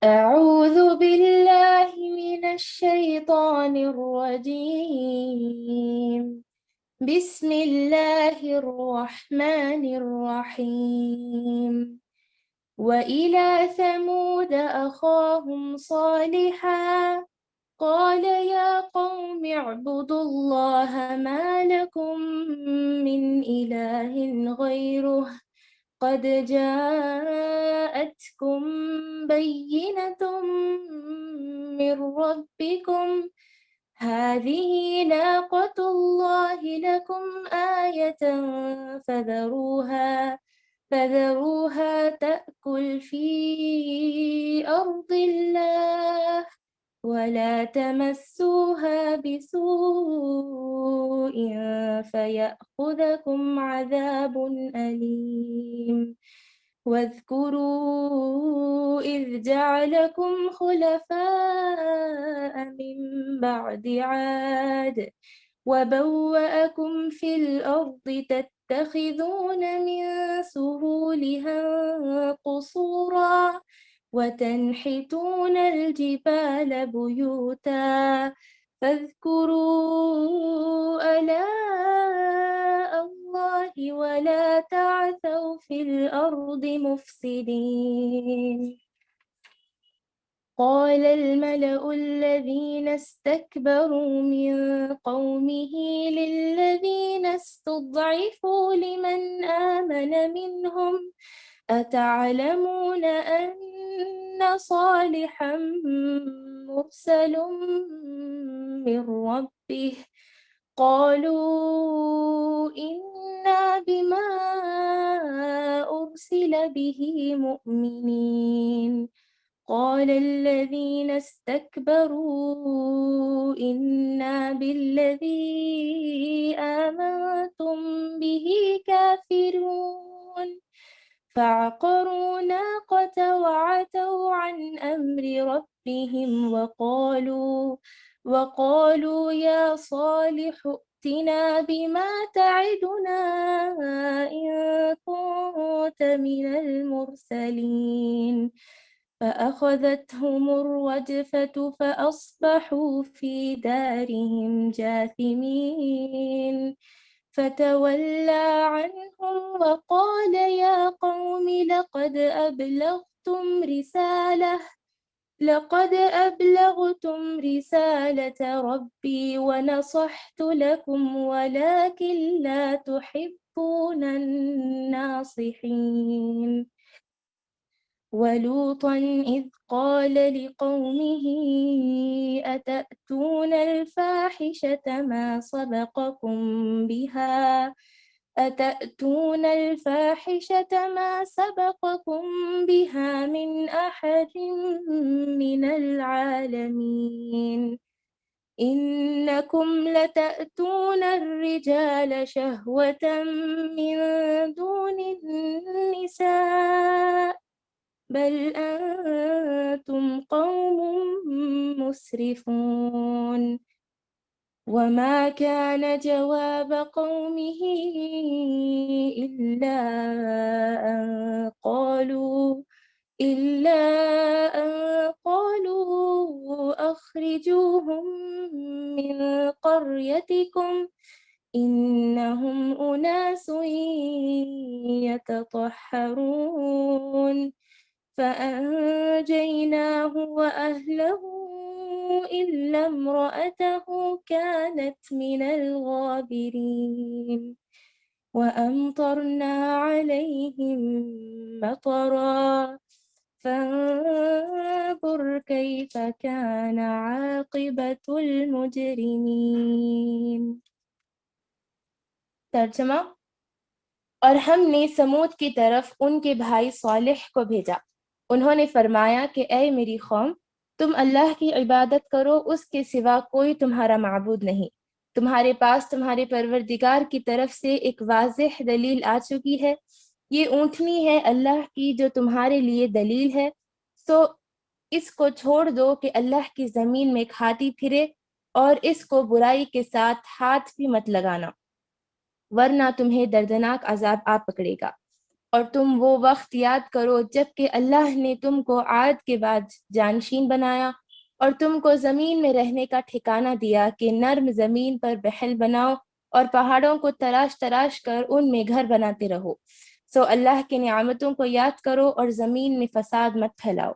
أعوذ بالله من الشيطان الرجيم. بسم الله الرحمن الرحيم. وإلى ثمود أخاهم صالحا قال يا قوم اعبدوا الله ما لكم من إله غيره قد جاءتكم بينة من ربكم هذه ناقة الله لكم آية فذروها تأكل في أرض الله ولا تمسوها بسوء فيأخذكم عذاب أليم. واذكروا إذ جعلكم خلفاء من بعد عاد وبوأكم في الأرض تتخذون من سهولها قصورا وتنحتون الجبال بيوتا فاذكروا آلاء الله ولا تعثوا في الأرض مفسدين. قال الملأ الذين استكبروا من قومه للذين استضعفوا لمن آمن منهم أتعلمون أن صالحا مرسل من ربه قالوا إنا بما أرسل به مؤمنين. قال الذين استكبروا إنا بالذي آمنتم به كافرون فعقروا ناقة وعتوا عن أمر ربهم وقالوا يا صالح ائتنا بما تعدنا إن كنت من المرسلين. فأخذتهم الرجفة فأصبحوا في دارهم جاثمين. فتولى عنهم وقال يا قوم لقد أبلغتم رسالة ربي ونصحت لكم ولكن لا تحبون الناصحين. ولوطا إذ قال لقومه أتأتون الفاحشة ما سبقكم بها من أحد من العالمين. إنكم لتأتون الرجال شهوة من دون النساء بل أنتم قوم مسرفون. وما كان جواب قومه إلا أن قالوا أخرجوهم من قريتكم إنهم أناس يتطهرون. فأنجيناه وأهله إلا امرأته كانت من الغابرين. وأمطرنا عليهم مطرا فانظر كيف كان عاقبة المجرمين. ترجمہ: اور ہم نے سمود کی طرف ان کے بھائی صالح کو بھیجا۔ انہوں نے فرمایا کہ اے میری قوم، تم اللہ کی عبادت کرو، اس کے سوا کوئی تمہارا معبود نہیں۔ تمہارے پاس تمہارے پروردگار کی طرف سے ایک واضح دلیل آ چکی ہے۔ یہ اونٹنی ہے اللہ کی جو تمہارے لیے دلیل ہے، سو اس کو چھوڑ دو کہ اللہ کی زمین میں کھاتی پھرے، اور اس کو برائی کے ساتھ ہاتھ بھی مت لگانا، ورنہ تمہیں دردناک عذاب آ پکڑے گا۔ اور تم وہ وقت یاد کرو جب کہ اللہ نے تم کو عاد کے بعد جانشین بنایا اور تم کو زمین میں رہنے کا ٹھکانہ دیا کہ نرم زمین پر بحل بناؤ اور پہاڑوں کو تراش تراش کر ان میں گھر بناتے رہو۔ سو اللہ کی نعمتوں کو یاد کرو اور زمین میں فساد مت پھیلاؤ۔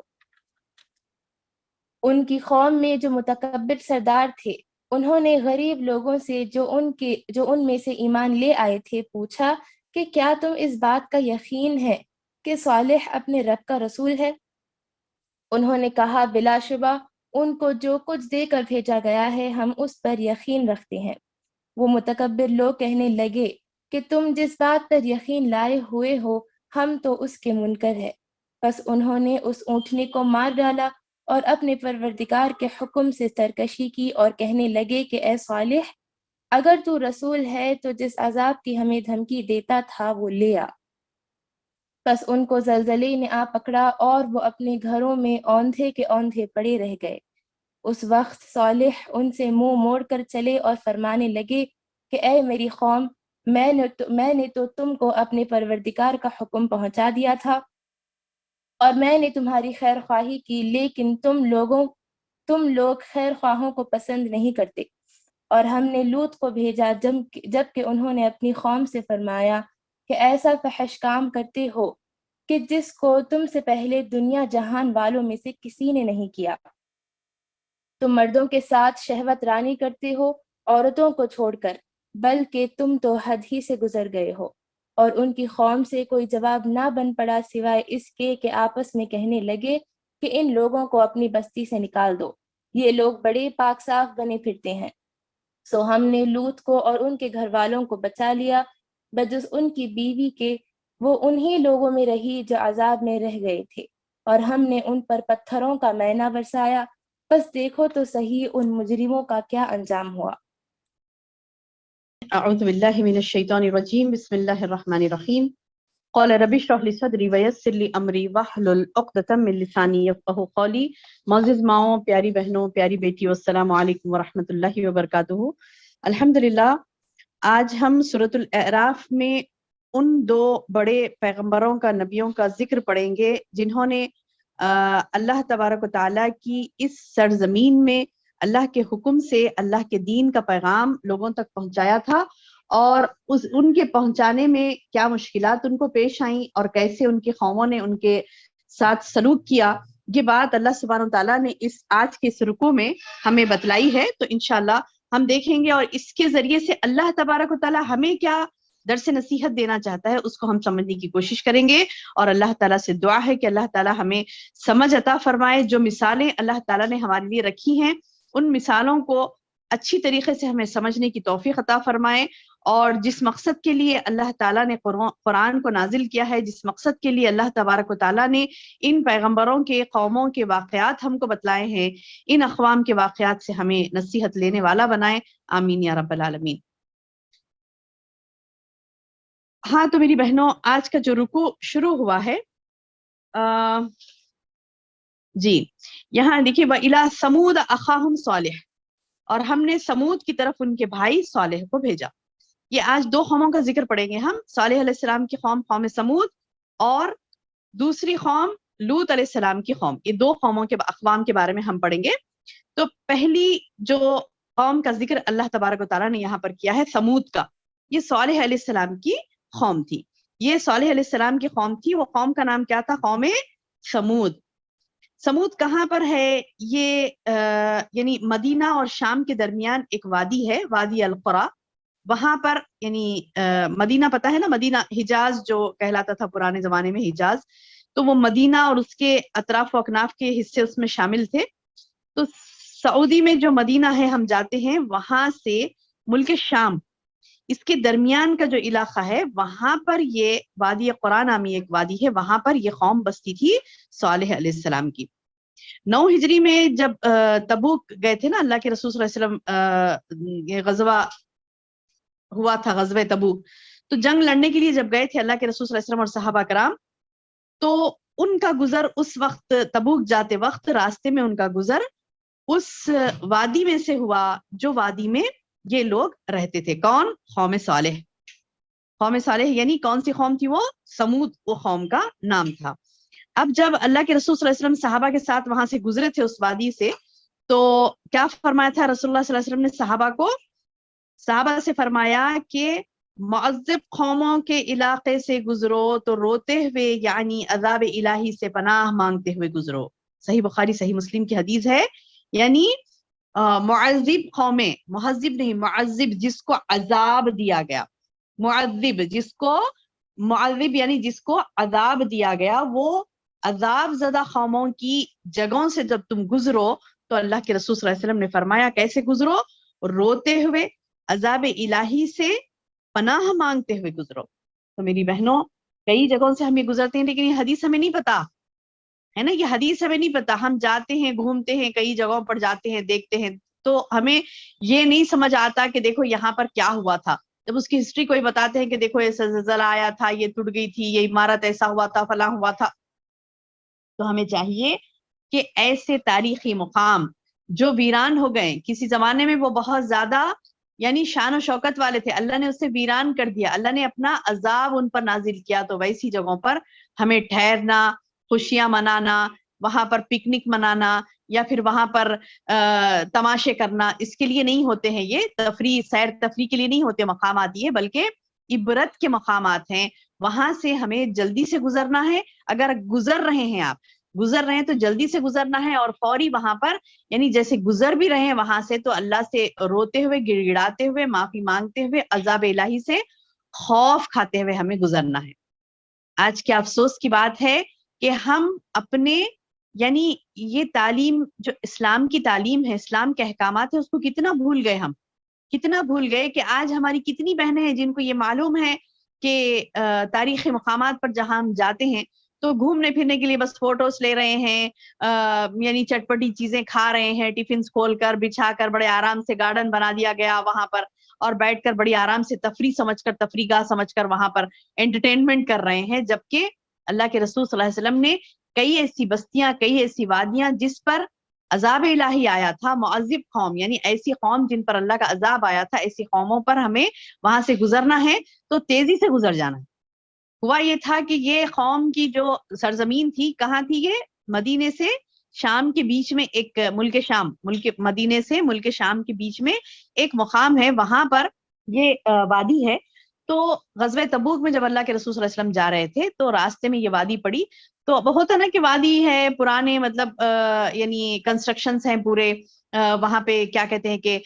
ان کی قوم میں جو متکبر سردار تھے، انہوں نے غریب لوگوں سے جو ان میں سے ایمان لے آئے تھے پوچھا کہ کیا تم اس بات کا یقین ہے کہ صالح اپنے رب کا رسول ہے؟ انہوں نے کہا بلا شبہ ان کو جو کچھ دے کر بھیجا گیا ہے ہم اس پر یقین رکھتے ہیں۔ وہ متکبر لوگ کہنے لگے کہ تم جس بات پر یقین لائے ہوئے ہو ہم تو اس کے منکر ہے۔ بس انہوں نے اس اونٹنی کو مار ڈالا اور اپنے پروردگار کے حکم سے سرکشی کی اور کہنے لگے کہ اے صالح، اگر تو رسول ہے تو جس عذاب کی ہمیں دھمکی دیتا تھا وہ لے آ۔ بس ان کو زلزلے نے آ پکڑا اور وہ اپنے گھروں میں اوندھے کے اوندھے پڑے رہ گئے۔ اس وقت صالح ان سے منہ موڑ کر چلے اور فرمانے لگے کہ اے میری قوم، میں نے تو تم کو اپنے پروردگار کا حکم پہنچا دیا تھا اور میں نے تمہاری خیر خواہی کی، لیکن تم لوگ خیر خواہوں کو پسند نہیں کرتے۔ اور ہم نے لوط کو بھیجا جب کہ انہوں نے اپنی قوم سے فرمایا کہ ایسا فحش کام کرتے ہو کہ جس کو تم سے پہلے دنیا جہان والوں میں سے کسی نے نہیں کیا۔ تم مردوں کے ساتھ شہوت رانی کرتے ہو عورتوں کو چھوڑ کر، بلکہ تم تو حد ہی سے گزر گئے ہو۔ اور ان کی قوم سے کوئی جواب نہ بن پڑا سوائے اس کے کہ آپس میں کہنے لگے کہ ان لوگوں کو اپنی بستی سے نکال دو، یہ لوگ بڑے پاک صاف بنے پھرتے ہیں۔ سو ہم نے لوط کو اور ان کے گھر والوں کو بچا لیا، بجز ان کی بیوی کے، وہ انہی لوگوں میں رہی جو عذاب میں رہ گئے تھے، اور ہم نے ان پر پتھروں کا مینا برسایا۔ بس دیکھو تو صحیح ان مجرموں کا کیا انجام ہوا۔ اعوذ باللہ من الشیطان الرجیم، بسم اللہ الرحمن الرحیم۔ قال رب اشرح لي صدری ویسر لي امری واحلل عقدۃ من لسانی یفقہوا قولی۔ معزز ماؤں، پیاری بہنوں، پیاری بیٹیوں، السلام علیکم ورحمۃ اللہ وبرکاتہ۔ الحمدللہ آج ہم سورۃ الاعراف میں ان دو بڑے پیغمبروں کا، نبیوں کا ذکر پڑھیں گے جنہوں نے اللہ تبارک و تعالیٰ کی اس سرزمین میں اللہ کے حکم سے اللہ کے دین کا پیغام لوگوں تک پہنچایا تھا، اور ان کے پہنچانے میں کیا مشکلات ان کو پیش آئیں اور کیسے ان کی قوموں نے ان کے ساتھ سلوک کیا، یہ بات اللہ سبحانہ و تعالیٰ نے اس آج کے اس رکوع میں ہمیں بتلائی ہے۔ تو انشاءاللہ ہم دیکھیں گے اور اس کے ذریعے سے اللہ تبارک و تعالیٰ ہمیں کیا درس نصیحت دینا چاہتا ہے اس کو ہم سمجھنے کی کوشش کریں گے، اور اللہ تعالیٰ سے دعا ہے کہ اللہ تعالیٰ ہمیں سمجھ عطا فرمائے۔ جو مثالیں اللہ تعالیٰ نے ہمارے لیے رکھی ہیں ان مثالوں کو اچھی طریقے سے ہمیں سمجھنے کی توفیق عطا فرمائے، اور جس مقصد کے لیے اللہ تعالیٰ نے قرآن کو نازل کیا ہے، جس مقصد کے لیے اللہ تبارک و تعالیٰ نے ان پیغمبروں کے قوموں کے واقعات ہم کو بتلائے ہیں، ان اقوام کے واقعات سے ہمیں نصیحت لینے والا بنائے، آمین یا رب العالمین۔ ہاں تو میری بہنوں، آج کا جو رکوع شروع ہوا ہے جی، یہاں دیکھیے وَإِلَىٰ ثَمُودَ أَخَاهُمْ صَالِحٌ، اور ہم نے سمود کی طرف ان کے بھائی صالح کو بھیجا۔ یہ آج دو قوموں کا ذکر پڑھیں گے ہم، صالح علیہ السلام کی قوم قوم سمود، اور دوسری قوم لوط علیہ السلام کی قوم۔ یہ دو قوموں کے اقوام کے بارے میں ہم پڑھیں گے۔ تو پہلی جو قوم کا ذکر اللہ تبارک و تعالیٰ نے یہاں پر کیا ہے سمود کا، یہ صالح علیہ السلام کی قوم تھی۔ یہ صالح علیہ السلام کی قوم تھی، وہ قوم کا نام کیا تھا؟ قوم سمود۔ سمود کہاں پر ہے؟ یہ یعنی مدینہ اور شام کے درمیان ایک وادی ہے، وادی القرا، وہاں پر یعنی مدینہ پتہ ہے نا، مدینہ حجاز جو کہلاتا تھا پرانے زمانے میں حجاز، تو وہ مدینہ اور اس کے اطراف و اکناف کے حصے اس میں شامل تھے۔ تو سعودی میں جو مدینہ ہے ہم جاتے ہیں، وہاں سے ملک شام، اس کے درمیان کا جو علاقہ ہے وہاں پر یہ وادی قرا نامی ایک وادی ہے، وہاں پر یہ قوم بستی تھی صالح علیہ السلام کی۔ 9 ہجری میں جب تبوک گئے تھے نا اللہ کے رسول صلی اللہ علیہ وسلم، یہ غزوہ ہوا تھا، غزوہ تبوک، تو جنگ لڑنے کے لیے جب گئے تھے اللہ کے رسول صلی اللہ علیہ وسلم اور صحابہ کرام، تو ان کا گزر اس وقت تبوک جاتے وقت راستے میں ان کا گزر اس وادی میں سے ہوا جو وادی میں یہ لوگ رہتے تھے۔ کون؟ قوم صالح۔ قوم صالح یعنی کون سی قوم تھی وہ؟ سمود وہ قوم کا نام تھا. اب جب اللہ کے رسول صلی اللہ علیہ وسلم صحابہ کے ساتھ وہاں سے گزرے تھے اس وادی سے, تو کیا فرمایا تھا رسول اللہ صلی اللہ علیہ وسلم نے صحابہ سے فرمایا کہ معذب قوموں کے علاقے سے گزرو تو روتے ہوئے یعنی عذاب الہی سے پناہ مانگتے ہوئے گزرو. صحیح بخاری صحیح مسلم کی حدیث ہے. یعنی معذب قومیں, مہذب نہیں معذب, جس کو عذاب دیا گیا, معذب جس کو, معذب یعنی جس کو عذاب دیا گیا, وہ عذاب زدہ قوموں کی جگہوں سے جب تم گزرو تو اللہ کے رسول صلی اللہ علیہ وسلم نے فرمایا کیسے گزرو؟ روتے ہوئے, عذاب الہی سے پناہ مانگتے ہوئے گزرو. تو میری بہنوں, کئی جگہوں سے ہم یہ گزرتے ہیں لیکن یہ حدیث ہمیں نہیں پتا ہے نا, یہ حدیث ہمیں نہیں پتا. ہم جاتے ہیں, گھومتے ہیں, کئی جگہوں پر جاتے ہیں, دیکھتے ہیں, تو ہمیں یہ نہیں سمجھ آتا کہ دیکھو یہاں پر کیا ہوا تھا. جب اس کی ہسٹری کوئی بتاتے ہیں کہ دیکھو ایسا زلزلہ آیا تھا, یہ ٹوٹ گئی تھی, یہ عمارت ایسا ہوا تھا, فلاں ہوا تھا, تو ہمیں چاہیے کہ ایسے تاریخی مقام جو ویران ہو گئے, کسی زمانے میں وہ بہت زیادہ یعنی شان و شوکت والے تھے, اللہ نے اسے ویران کر دیا, اللہ نے اپنا عذاب ان پر نازل کیا, تو ویسی جگہوں پر ہمیں ٹھہرنا, خوشیاں منانا, وہاں پر پکنک منانا یا پھر وہاں پر تماشے کرنا, اس کے لیے نہیں ہوتے ہیں یہ تفریح, سیر تفریح کے لیے نہیں ہوتے مقامات یہ, بلکہ عبرت کے مقامات ہیں. وہاں سے ہمیں جلدی سے گزرنا ہے. اگر گزر رہے ہیں تو جلدی سے گزرنا ہے, اور فوری وہاں پر یعنی جیسے گزر بھی رہے ہیں وہاں سے تو اللہ سے روتے ہوئے, گڑ گڑاتے ہوئے, معافی مانگتے ہوئے, عذاب الہی سے خوف کھاتے ہوئے ہمیں گزرنا ہے. آج کے افسوس کی بات ہے کہ ہم اپنے یعنی یہ تعلیم جو اسلام کی تعلیم ہے, اسلام کے احکامات ہیں, اس کو کتنا بھول گئے ہم, کتنا بھول گئے کہ آج ہماری کتنی بہنیں ہیں جن کو یہ معلوم ہے کہ تاریخی مقامات پر جہاں ہم جاتے ہیں تو گھومنے پھرنے کے لیے بس فوٹوز لے رہے ہیں, یعنی چٹپٹی چیزیں کھا رہے ہیں, ٹفنس کھول کر بچھا کر بڑے آرام سے گارڈن بنا دیا گیا وہاں پر, اور بیٹھ کر بڑی آرام سے تفریح گاہ سمجھ کر وہاں پر انٹرٹینمنٹ کر رہے ہیں. جبکہ اللہ کے رسول صلی اللہ علیہ وسلم نے کئی ایسی بستیاں, کئی ایسی وادیاں جس پر عذاب الہی آیا تھا, معذب قوم یعنی ایسی قوم جن پر اللہ کا عذاب آیا تھا, ایسی قوموں پر ہمیں وہاں سے گزرنا ہے تو تیزی سے گزر جانا ہے. ہوا یہ تھا کہ یہ قوم کی جو سرزمین تھی, کہاں تھی یہ؟ مدینے سے شام کے بیچ میں ایک ملک شام, مدینے سے ملک شام کے بیچ میں ایک مقام ہے, وہاں پر یہ وادی ہے. تو غزوہ تبوک میں جب اللہ کے رسول صلی اللہ علیہ وسلم جا رہے تھے تو راستے میں یہ وادی پڑی. تو بہت ہے نا کہ وادی ہے, پرانے مطلب یعنی کنسٹرکشنز ہیں پورے, وہاں پہ کیا کہتے ہیں کہ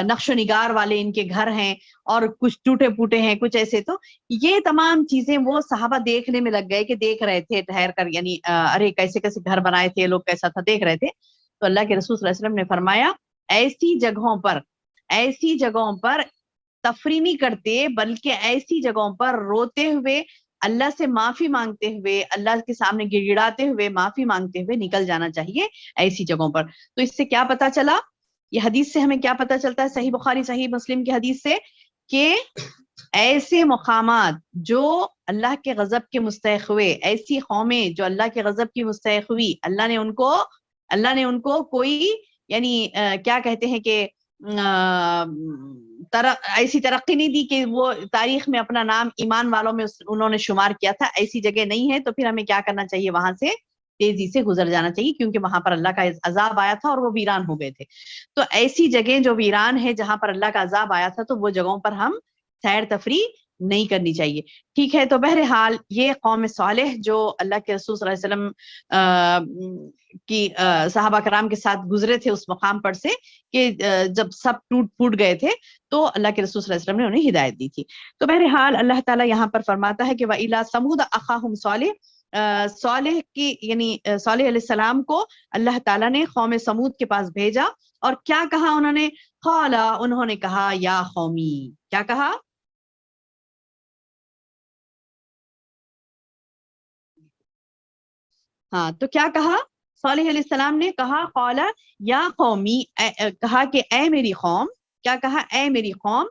نقش و نگار والے ان کے گھر ہیں, اور کچھ ٹوٹے پوٹے ہیں, کچھ ایسے. تو یہ تمام چیزیں وہ صحابہ دیکھنے میں لگ گئے کہ دیکھ رہے تھے ٹھہر کر, یعنی ارے کیسے کیسے گھر بنائے تھے لوگ, کیسا تھا, دیکھ رہے تھے. تو اللہ کے رسول صلی اللہ علیہ وسلم نے فرمایا ایسی جگہوں پر تفریح نہیں کرتے, بلکہ ایسی جگہوں پر روتے ہوئے, اللہ سے معافی مانگتے ہوئے, اللہ کے سامنے گڑ گڑاتے ہوئے, معافی مانگتے ہوئے نکل جانا چاہیے ایسی جگہوں پر. تو اس سے کیا پتا چلا, یہ حدیث سے ہمیں کیا پتا چلتا ہے, صحیح بخاری صحیح مسلم کی حدیث سے, کہ ایسے مقامات جو اللہ کے غضب کے مستحق ہوئے, ایسی قومیں جو اللہ کے غضب کی مستحق ہوئی, اللہ نے ان کو کوئی یعنی کیا کہتے ہیں کہ ایسی ترقی نہیں دی کہ وہ تاریخ میں اپنا نام ایمان والوں میں انہوں نے شمار کیا تھا, ایسی جگہ نہیں ہے. تو پھر ہمیں کیا کرنا چاہیے, وہاں سے تیزی سے گزر جانا چاہیے, کیونکہ وہاں پر اللہ کا عذاب آیا تھا اور وہ ویران ہو گئے تھے. تو ایسی جگہیں جو ویران ہے, جہاں پر اللہ کا عذاب آیا تھا, تو وہ جگہوں پر ہم سیر تفریح نہیں کرنی چاہیے. ٹھیک ہے, تو بہرحال یہ قوم صالح جو اللہ کے رسول صلی اللہ علیہ وسلم کی صحابہ کرام کے ساتھ گزرے تھے اس مقام پر سے, کہ جب سب ٹوٹ پھوٹ گئے تھے تو اللہ کے رسول صلی اللہ علیہ وسلم نے انہیں ہدایت دی تھی. تو بہرحال اللہ تعالیٰ یہاں پر فرماتا ہے کہ وَإِلَىٰ ثَمُودَ أَخَاهُمْ صَالِحٌ, صالح کی یعنی صالح علیہ السلام کو اللہ تعالیٰ نے قوم سمود کے پاس بھیجا, اور کیا کہا انہوں نے, قال, انہوں نے کہا, یا قومی, کیا کہا, ہاں تو کیا کہا صالح علیہ السلام نے, کہا قال یا قومی, کہا کہ اے میری قوم, کیا کہا, اے میری قوم,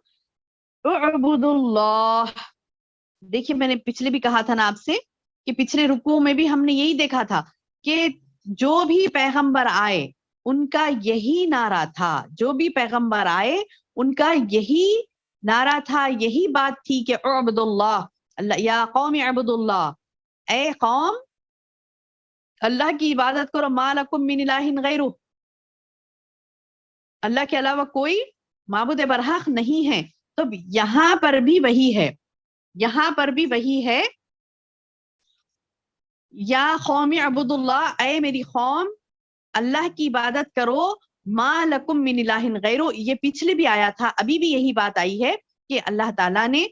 اعبدوا اللہ. دیکھیے میں نے پچھلے بھی کہا تھا نا آپ سے کہ پچھلے رکوع میں بھی ہم نے یہی دیکھا تھا کہ جو بھی پیغمبر آئے ان کا یہی نعرہ تھا, جو بھی پیغمبر آئے ان کا یہی نعرہ تھا، یہی بات تھی کہ اعبد اللہ، اللہ یا قوم اعبد اللہ، اے قوم اللہ کی عبادت کرو، ما لکم من الہ غیرہ، اللہ کے علاوہ کوئی معبود برحق نہیں ہے۔ تو یہاں پر بھی وہی ہے، یہاں پر بھی وہی ہے، یا قوم اعبد اللہ، اے میری قوم اللہ کی عبادت کرو، ما لکم من الہ غیرہ، یہ پچھلے بھی آیا تھا، ابھی بھی یہی بات آئی ہے کہ اللہ تعالیٰ نے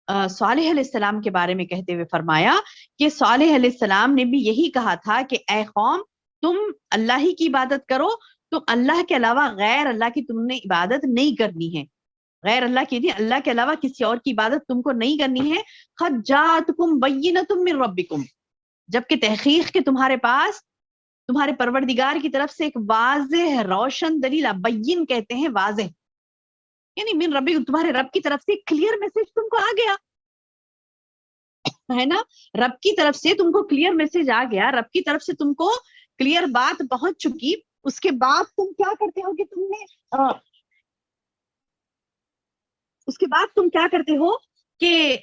صالح علیہ السلام کے بارے میں کہتے ہوئے فرمایا کہ صالح علیہ السلام نے بھی یہی کہا تھا کہ اے قوم تم اللہ ہی کی عبادت کرو، تم اللہ کے علاوہ غیر اللہ کی تم نے عبادت نہیں کرنی ہے، غیر اللہ کی نہیں، اللہ کے علاوہ کسی اور کی عبادت تم کو نہیں کرنی ہے۔ قد جاءتکم بینۃ من ربکم، جبکہ تحقیق کے تمہارے پاس تمہارے پروردگار کی طرف سے ایک واضح روشن دلیل، بین کہتے ہیں واضح، یعنی من ربی، تمہارے رب کی طرف سے کلیئر میسج تم کو آ گیا ہے نا، رب کی طرف سے تم کو کلیئر میسج آ گیا، رب کی طرف سے تم کو کلیئر بات پہنچ چکی، اس کے بعد تم کیا کرتے ہو کہ تم نے اس کے بعد تم کیا کرتے ہو کہ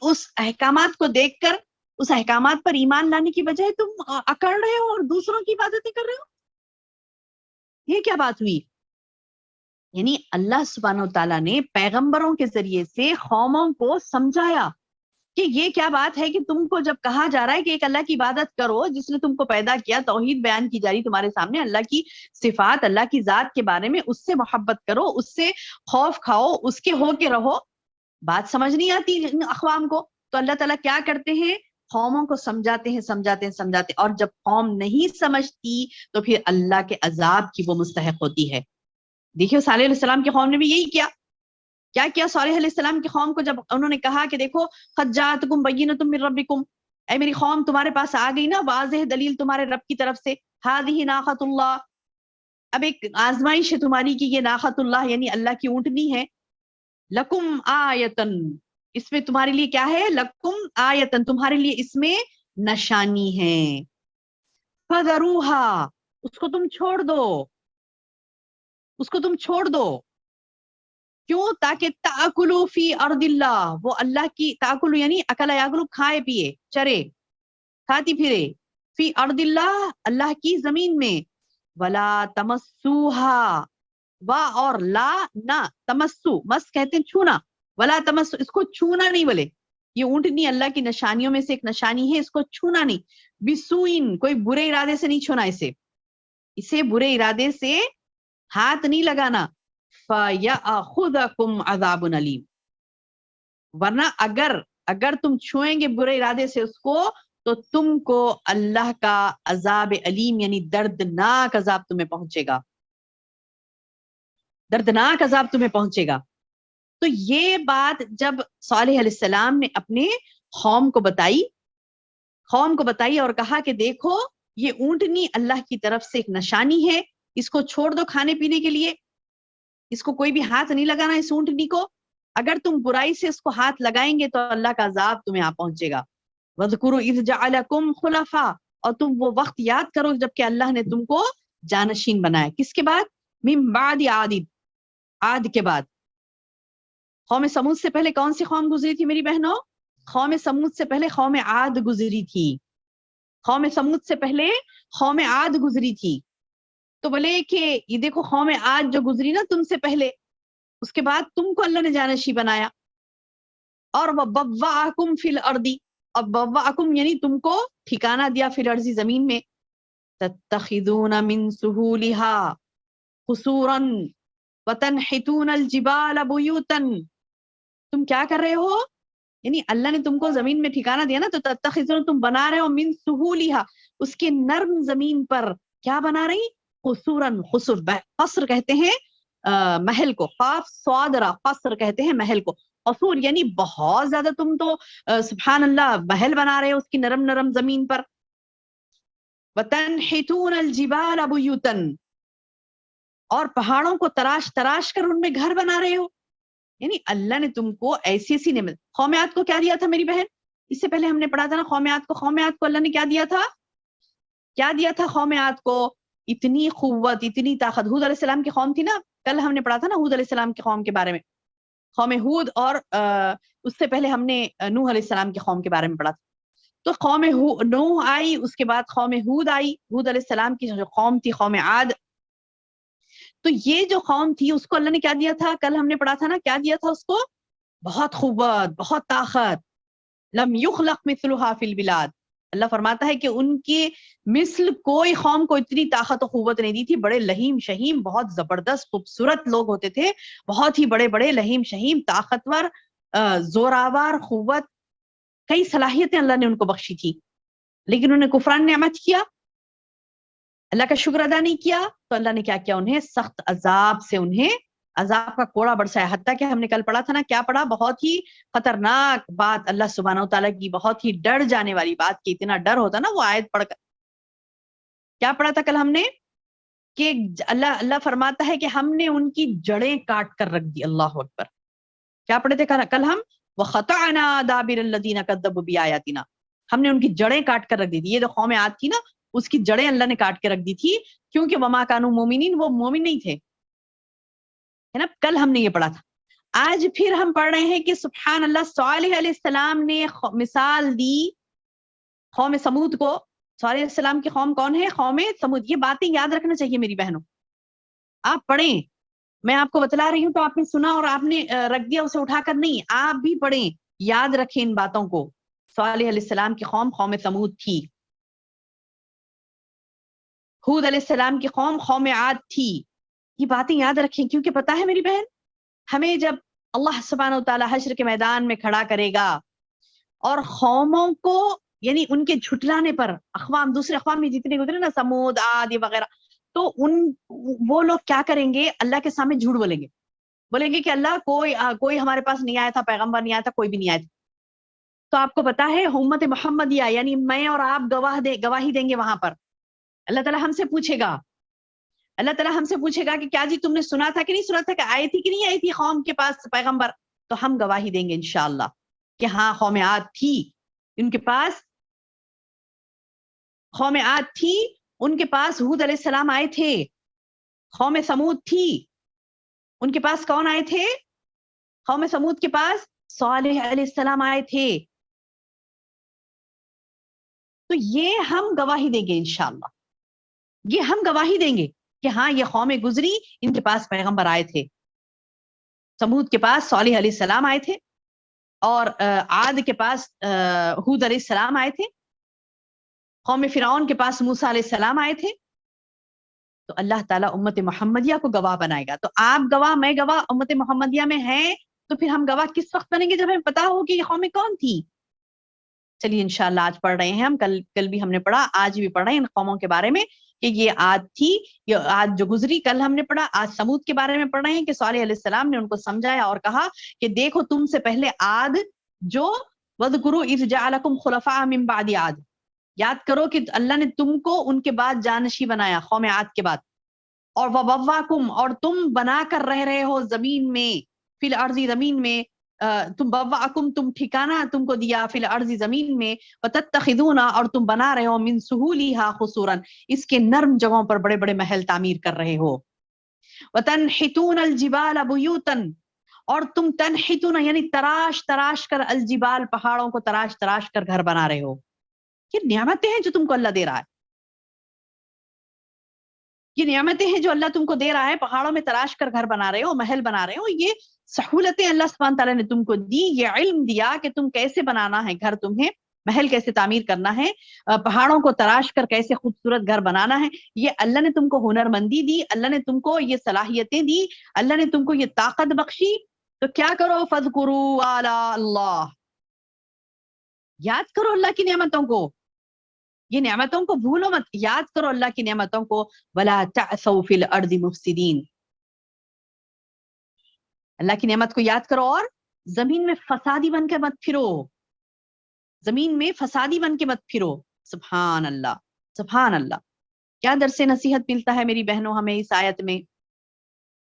اس احکامات کو دیکھ کر اس احکامات پر ایمان لانے کی بجائے تم اکڑ رہے ہو اور دوسروں کی عبادتیں کر رہے ہو، یہ کیا بات ہوئی؟ یعنی اللہ سبحانہ و تعالیٰ نے پیغمبروں کے ذریعے سے قوموں کو سمجھایا کہ یہ کیا بات ہے کہ تم کو جب کہا جا رہا ہے کہ ایک اللہ کی عبادت کرو جس نے تم کو پیدا کیا، توحید بیان کی جا رہی تمہارے سامنے، اللہ کی صفات، اللہ کی ذات کے بارے میں، اس سے محبت کرو، اس سے خوف کھاؤ، اس کے ہو کے رہو، بات سمجھ نہیں آتی اقوام کو، تو اللہ تعالیٰ کیا کرتے ہیں، قوموں کو سمجھاتے ہیں سمجھاتے ہیں سمجھاتے ہیں، اور جب قوم نہیں سمجھتی تو پھر اللہ کے عذاب کی وہ مستحق ہوتی ہے۔ دیکھیے صالح علیہ السلام کی قوم نے بھی یہی کیا صالح علیہ السلام کی قوم کو جب انہوں نے کہا کہ دیکھو قد جاءتکم بینۃ من ربکم، اے میری قوم تمہارے پاس آ گئی نا واضح دلیل تمہارے رب کی طرف سے، ہذہ ناقۃ اللہ، اب ایک آزمائش ہے تمہاری کہ یہ ناقۃ اللہ یعنی اللہ کی اونٹنی ہے، لکم آیتن، اس میں تمہارے لیے کیا ہے، لکم آیتن، تمہارے لیے اس میں نشانی ہے، فذروہا، اس کو تم چھوڑ دو، اس کو تم چھوڑ دو، کیوں؟ تاکہ تاکلوا فی ارض اللہ، وہ اللہ کی، تاکلوا یعنی اکل یاکلو، کھائے پیے چرے کھاتی پھرے، فی ارض اللہ، اللہ کی زمین میں، ولا تمسوہا، وا اور لا نہ، تمسو مس کہتے ہیں چھونا، ولا تمسو، اس کو چھونا نہیں، بولے یہ اونٹنی اللہ کی نشانیوں میں سے ایک نشانی ہے، اس کو چھونا نہیں، بسوئن، کوئی برے ارادے سے نہیں چھونا، اسے برے ارادے سے ہاتھ نہیں لگانا، فَيَأْخُذَكُمْ عَذَابٌ عَلِيمٌ، ورنہ اگر تم چھوئیں گے برے ارادے سے اس کو تو تم کو اللہ کا عذاب علیم یعنی دردناک عذاب تمہیں پہنچے گا، دردناک عذاب تمہیں پہنچے گا۔ تو یہ بات جب صالح علیہ السلام نے اپنے قوم کو بتائی اور کہا کہ دیکھو یہ اونٹنی اللہ کی طرف سے ایک نشانی ہے، اس کو چھوڑ دو کھانے پینے کے لیے، اس کو کوئی بھی ہاتھ نہیں لگانا اس اونٹنی کو، اگر تم برائی سے اس کو ہاتھ لگائیں گے تو اللہ کا عذاب تمہیں آ پہنچے گا۔ وَاذْكُرُوا إِذْ جَعَلَكُمْ خُلَفَاءَ، اور تم وہ وقت یاد کرو جب کہ اللہ نے تم کو جانشین بنایا، کس کے بعد؟ مِن بَعْدِ عَادٍ، عاد کے بعد۔ قوم سمود سے پہلے کون سی قوم گزری تھی میری بہنوں؟ قوم سمود سے پہلے قوم عاد گزری تھی، قوم سمود سے پہلے قوم عاد گزری تھی، تو بولے کہ یہ دیکھو قوم عاد جو گزری نا تم سے پہلے، اس کے بعد تم کو اللہ نے جانشین بنایا، اور وَبَوَّأَكُمْ فِي الْأَرْضِ، اور بَوَّأَكُمْ یعنی تم کو ٹھکانہ دیا فی الارض زمین میں، تَتَّخِذُونَ مِن سُهُولِهَا قُصُورًا وَتَنْحِتُونَ الْجِبَالَ بُيُوتًا، تم کیا کر رہے ہو، یعنی اللہ نے تم کو زمین میں ٹھکانہ دیا نا، تو تتخذون، تم بنا رہے ہو، من سہولها، اس کے نرم زمین پر کیا بنا رہی، قصوراً، قصر، قصر کہتے ہیں محل کو، قاف صاد را، قصر کہتے ہیں محل کو، قصور یعنی بہت زیادہ تم تو سبحان اللہ محل بنا رہے ہو اس کی نرم نرم زمین پر، وَتَنْحِتُونَ الْجِبَالَ بُيُوتًا، اور پہاڑوں کو تراش تراش کر ان میں گھر بنا رہے ہو، یعنی اللہ نے تم کو ایسی ایسی نعمت۔ قوم عاد کو کیا دیا تھا میری بہن؟ اس سے پہلے ہم نے پڑھا تھا نا قوم عاد کو اللہ نے کیا دیا تھا؟ کیا دیا تھا قوم عاد کو؟ اتنی قوت، اتنی طاقت۔ ہود علیہ السلام کی قوم تھی نا، کل ہم نے پڑھا تھا نا ہود علیہ السلام کی قوم کے بارے میں، قوم ہود اور اس سے پہلے ہم نے نوح علیہ السلام کی قوم کے بارے میں پڑھا تھا. تو قوم نوح آئی, اس کے بعد قوم ہود آئی, ہود علیہ السلام کی جو قوم تھی قوم عاد. تو یہ جو قوم تھی اس کو اللہ نے کیا دیا تھا, کل ہم نے پڑھا تھا نا, کیا دیا تھا اس کو؟ بہت قوت, بہت طاقت. لم یخلق مثلها فی البلاد. اللہ فرماتا ہے کہ ان کی مثل کوئی قوم کو اتنی طاقت و قوت نہیں دی تھی. بڑے لہیم شہیم, بہت زبردست خوبصورت لوگ ہوتے تھے, بہت ہی بڑے بڑے لہیم شہیم, طاقتور, زوراور, قوت, کئی صلاحیتیں اللہ نے ان کو بخشی تھی. لیکن انہوں نے کفران نعمت کیا, اللہ کا شکر ادا نہیں کیا, تو اللہ نے کیا کیا, انہیں سخت عذاب سے انہیں عذاب کا کوڑا برسایا. حتیٰ کہ ہم نے کل پڑھا تھا نا, کیا پڑھا؟ بہت ہی خطرناک بات, اللہ سبحانہ و تعالیٰ کی بہت ہی ڈر جانے والی بات, کہ اتنا ڈر ہوتا نا وہ آیت پڑھ کر. کیا پڑھا تھا کل ہم نے؟ کہ اللہ فرماتا ہے کہ ہم نے ان کی جڑیں کاٹ کر رکھ دی. اللہ اکبر. کیا پڑھے تھے کل ہم؟ وَقَطَعْنَا دَابِرَ الَّذِينَ كَذَّبُوا بِآيَاتِنَا. ہم نے ان کی جڑیں کاٹ کر رکھ دی تھی. یہ جو قوم عاد تھی نا, اس کی جڑیں اللہ نے کاٹ کے رکھ دی تھی, کیونکہ وَمَا كَانُوا مُؤْمِنِينَ, وہ مومن نہیں تھے, ہے نا. کل ہم نے یہ پڑھا تھا. آج پھر ہم پڑھ رہے ہیں کہ سبحان اللہ, صالح علیہ السلام نے مثال دی قوم سمود کو. صالح علیہ السلام کی قوم کون ہے؟ قوم سمود. یہ باتیں یاد رکھنا چاہیے میری بہنوں. آپ پڑھیں, میں آپ کو بتلا رہی ہوں تو آپ نے سنا اور آپ نے رکھ دیا, اسے اٹھا کر نہیں, آپ بھی پڑھیں, یاد رکھیں ان باتوں کو. صالح علیہ السلام کی قوم قوم سمود تھی. ہود علیہ السلام کی قوم قوم عاد تھی. یہ باتیں یاد رکھیں, کیونکہ پتہ ہے میری بہن, ہمیں جب اللہ سبحانہ و تعالیٰ حشر کے میدان میں کھڑا کرے گا اور قوموں کو, یعنی ان کے جھٹلانے پر, اقوام, دوسرے اقوام میں جتنے گزرے نا, سمود, عاد وغیرہ, تو وہ لوگ کیا کریں گے؟ اللہ کے سامنے جھوٹ بولیں گے. بولیں گے کہ اللہ کوئی ہمارے پاس نہیں آیا تھا, پیغمبر نہیں آیا تھا, کوئی بھی نہیں آیا تھا. تو آپ کو پتا ہے امت محمدیہ, یعنی میں اور آپ گواہی دیں گے وہاں پر. اللہ تعالیٰ ہم سے پوچھے گا, اللہ تعالیٰ ہم سے پوچھے گا کہ کیا جی تم نے سنا تھا کہ نہیں سنا تھا, کہ آئی تھی کہ نہیں آئی تھی قوم کے پاس پیغمبر؟ تو ہم گواہی دیں گے انشاءاللہ کہ ہاں قوم عاد تھی, ان کے پاس قوم عاد تھی, ان کے پاس ہود علیہ السلام آئے تھے. قوم سمود تھی, ان کے پاس کون آئے تھے؟ قوم سمود کے پاس صالح علیہ السلام آئے تھے. تو یہ ہم گواہی دیں گے انشاءاللہ, یہ ہم گواہی دیں گے کہ ہاں یہ قوم گزری, ان کے پاس پیغمبر آئے تھے. سمود کے پاس صالح علیہ السلام آئے تھے, اور عاد کے پاس ہود علیہ السلام آئے تھے. قوم فرعون کے پاس موسیٰ علیہ السلام آئے تھے. تو اللہ تعالیٰ امت محمدیہ کو گواہ بنائے گا. تو آپ گواہ, میں گواہ, امت محمدیہ میں ہیں, تو پھر ہم گواہ کس وقت بنیں گے؟ جب ہمیں پتا ہو کہ یہ قومیں کون تھی. چلیے انشاءاللہ آج پڑھ رہے ہیں ہم, کل بھی ہم نے پڑھا, آج بھی پڑھ رہے ہیں ان قوموں کے بارے میں, کہ یہ عاد تھی, یہ عاد جو گزری. کل ہم نے پڑھا, آج سمود کے بارے میں پڑھ رہے ہیں کہ صالح علیہ السلام نے ان کو سمجھایا اور کہا کہ دیکھو تم سے پہلے عاد جو وَاذْكُرُوا إِذْ جَعَلَكُمْ خُلَفَاءَ مِن بَعْدِ عَادٍ, یاد کرو کہ اللہ نے تم کو ان کے بعد جانشی بنایا, قوم عاد کے بعد. اور وَبَوَّاكُمْ, اور تم بنا کر رہے ہو زمین میں, فی الارض, زمین میں, تم بَوَّاكُمْ, تم ٹھکانہ تم کو دیا, فی الارض, زمین میں, وَتَتَّخِذُونَ, اور تم بنا رہے ہو, من سُهُولِهَا قُصُورًا, اس کے نرم جگہوں پر بڑے بڑے محل تعمیر کر رہے ہو. وَتَنْحِتُونَ الْجِبَالَ بُيُوتًا, اور تم تنحتون یعنی تراش تراش کر, الجبال, پہاڑوں کو تراش تراش کر گھر بنا رہے ہو. یہ نعمتیں ہیں جو تم کو اللہ دے رہا ہے, یہ نعمتیں ہیں جو اللہ تم کو دے رہا ہے. پہاڑوں میں تراش کر گھر بنا رہے ہو, محل بنا رہے ہو, یہ سہولتیں اللہ سبحانہ تعالیٰ نے تم کو دی. یہ علم دیا کہ تم کیسے بنانا ہے گھر, تمہیں محل کیسے تعمیر کرنا ہے, پہاڑوں کو تراش کر کیسے خوبصورت گھر بنانا ہے. یہ اللہ نے تم کو ہنر مندی دی, اللہ نے تم کو یہ صلاحیتیں دی, اللہ نے تم کو یہ طاقت بخشی. تو کیا کرو؟ فَاذْكُرُوا آلَاءَ اللَّهِ, یاد کرو اللہ کی نعمتوں کو, یہ نعمتوں کو بھولو مت, یاد کرو اللہ کی نعمتوں کو. وَلَا تَعْثَوْا فِي الْأَرْضِ مُفْسِدِينَ, اللہ کی نعمت کو یاد کرو اور زمین میں فسادی بن کے مت پھرو, زمین میں فسادی بن کے مت پھرو. سبحان اللہ, سبحان اللہ. کیا درس نصیحت ملتا ہے میری بہنوں ہمیں اس آیت میں.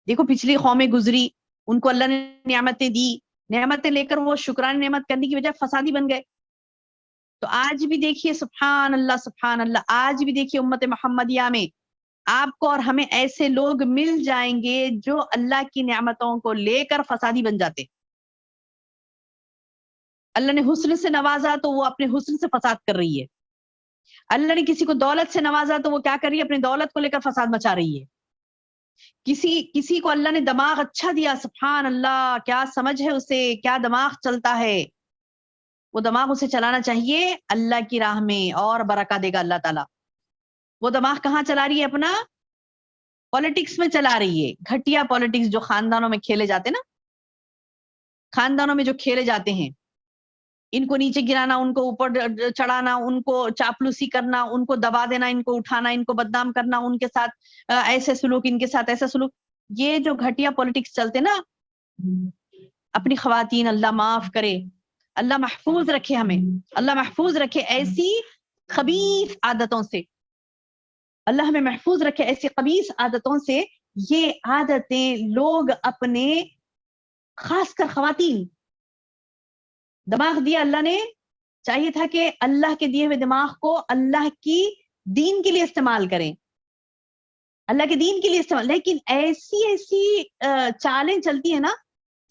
دیکھو پچھلی قومیں گزری, ان کو اللہ نے نعمتیں دی, نعمتیں لے کر وہ شکران نعمت کرنے کی وجہ فسادی بن گئے. تو آج بھی دیکھیے, سبحان اللہ, سبحان اللہ, آج بھی دیکھیے امت محمدیہ میں آپ کو اور ہمیں ایسے لوگ مل جائیں گے جو اللہ کی نعمتوں کو لے کر فسادی بن جاتے. اللہ نے حسن سے نوازا تو وہ اپنے حسن سے فساد کر رہی ہے. اللہ نے کسی کو دولت سے نوازا تو وہ کیا کر رہی ہے؟ اپنی دولت کو لے کر فساد مچا رہی ہے. کسی کو اللہ نے دماغ اچھا دیا، سبحان اللہ، کیا سمجھ ہے اسے، کیا دماغ چلتا ہے، وہ دماغ اسے چلانا چاہیے اللہ کی راہ میں اور برکت دے گا اللہ تعالیٰ. وہ دماغ کہاں چلا رہی ہے؟ اپنا پالیٹکس میں چلا رہی ہے. گھٹیا پالیٹکس جو خاندانوں میں کھیلے جاتے نا، خاندانوں میں جو کھیلے جاتے ہیں، ان کو نیچے گرانا، ان کو اوپر چڑھانا، ان کو چاپلوسی کرنا، ان کو دبا دینا، ان کو اٹھانا، ان کو بدنام کرنا، ان کے ساتھ ایسے سلوک، ان کے ساتھ ایسا سلوک، یہ جو گھٹیا پالیٹکس چلتے نا، اپنی خواتین اللہ معاف کرے، اللہ محفوظ رکھے ہمیں، اللہ محفوظ رکھے ایسی خبیث عادتوں سے، اللہ ہمیں محفوظ رکھے ایسی خبیث عادتوں سے. یہ عادتیں لوگ اپنے، خاص کر خواتین، دماغ دیا اللہ نے، چاہیے تھا کہ اللہ کے دیے ہوئے دماغ کو اللہ کی دین کے لیے استعمال کریں، اللہ کے دین کے لیے استعمال. لیکن ایسی چالیں چلتی ہے نا،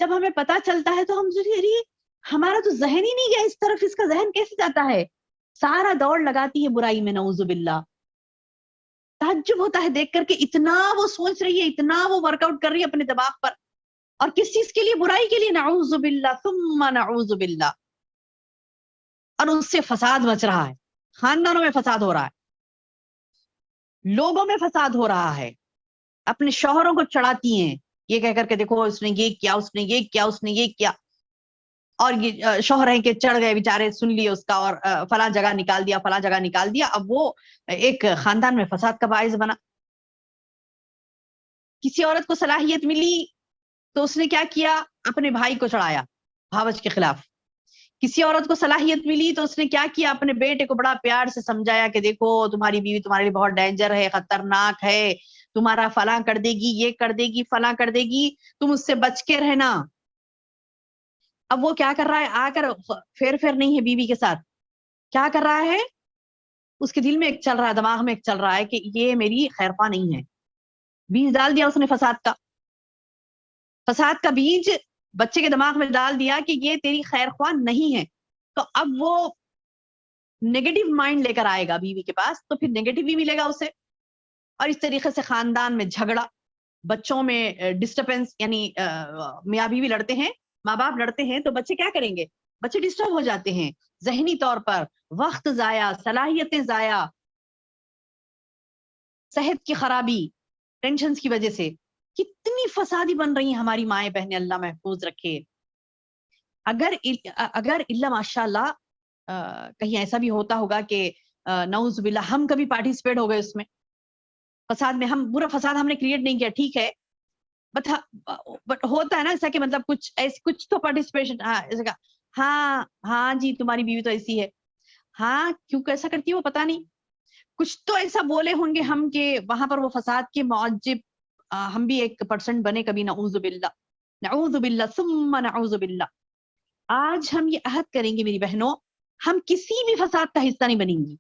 جب ہمیں پتا چلتا ہے تو ہم ارے ہمارا تو ذہن ہی نہیں گیا اس طرف، اس کا ذہن کیسے جاتا ہے، سارا دوڑ لگاتی ہے برائی میں، نعوذ باللہ. تعجب ہوتا ہے دیکھ کر کے اتنا وہ سوچ رہی ہے، اتنا وہ ورک آؤٹ کر رہی ہے اپنے دماغ پر، اور کس چیز کے لیے؟ برائی کے لیے، نعوذ باللہ ثم نعوذ باللہ. اور اس سے فساد مچ رہا ہے، خاندانوں میں فساد ہو رہا ہے، لوگوں میں فساد ہو رہا ہے. اپنے شوہروں کو چڑھاتی ہیں یہ کہہ کر کے دیکھو اس نے یہ کیا، اس نے یہ کیا، اس نے یہ کیا، اور یہ شوہر ہیں کہ چڑھ گئے بیچارے، سن لیے اس کا، اور فلاں جگہ نکال دیا، فلاں جگہ نکال دیا. اب وہ ایک خاندان میں فساد کا باعث بنا. کسی عورت کو صلاحیت ملی تو اس نے کیا کیا؟ اپنے بھائی کو چڑھایا بھاوج کے خلاف. کسی عورت کو صلاحیت ملی تو اس نے کیا کیا؟ اپنے بیٹے کو بڑا پیار سے سمجھایا کہ دیکھو تمہاری بیوی تمہارے لیے بہت ڈینجر ہے، خطرناک ہے، تمہارا فلاں کر دے گی، یہ کر دے گی، فلاں کر دے گی، تم اس سے بچ کے رہنا. اب وہ کیا کر رہا ہے؟ آ کر پھیر نہیں ہے بیوی کے ساتھ، کیا کر رہا ہے؟ اس کے دل میں ایک چل رہا ہے، دماغ میں ایک چل رہا ہے کہ یہ میری خیر خواہ نہیں ہے. بیج ڈال دیا اس نے فساد کا بیج بچے کے دماغ میں ڈال دیا کہ یہ تیری خیر خواہ نہیں ہے. تو اب وہ نیگیٹو مائنڈ لے کر آئے گا بیوی کے پاس، تو پھر نیگیٹو ہی ملے گا اسے. اور اس طریقے سے خاندان میں جھگڑا، بچوں میں ڈسٹربنس، یعنی میاں بیوی لڑتے ہیں، ماں باپ لڑتے ہیں تو بچے کیا کریں گے؟ بچے ڈسٹرب ہو جاتے ہیں ذہنی طور پر، وقت ضائع، صلاحیتیں ضائع، صحت کی خرابی، ٹینشنز کی وجہ سے. کتنی فسادی بن رہی ہیں ہماری مائیں بہنیں، اللہ محفوظ رکھے. اگر اللہ ماشاء اللہ کہیں ایسا بھی ہوتا ہوگا کہ نعوذ باللہ ہم کبھی پارٹیسپیٹ ہو گئے اس میں فساد میں، ہم برا فساد ہم نے کریٹ نہیں کیا، ٹھیک ہے، بٹ ہوتا ہے نا ایسا کہ مطلب کچھ تو پارٹیسپیشن، ہاں جی تمہاری بیوی تو ایسی ہے، ہاں کیوں کیسا کرتی ہے وہ پتا نہیں، کچھ تو ایسا بولے ہوں گے ہم کہ وہاں پر وہ فساد کے معجب ہم بھی 1% بنے کبھی، نعوذ باللہ، نعوذ باللہ ثم نعوذ باللہ. آج ہم یہ عہد کریں گے میری بہنوں، ہم کسی بھی فساد کا حصہ نہیں بنیں گی،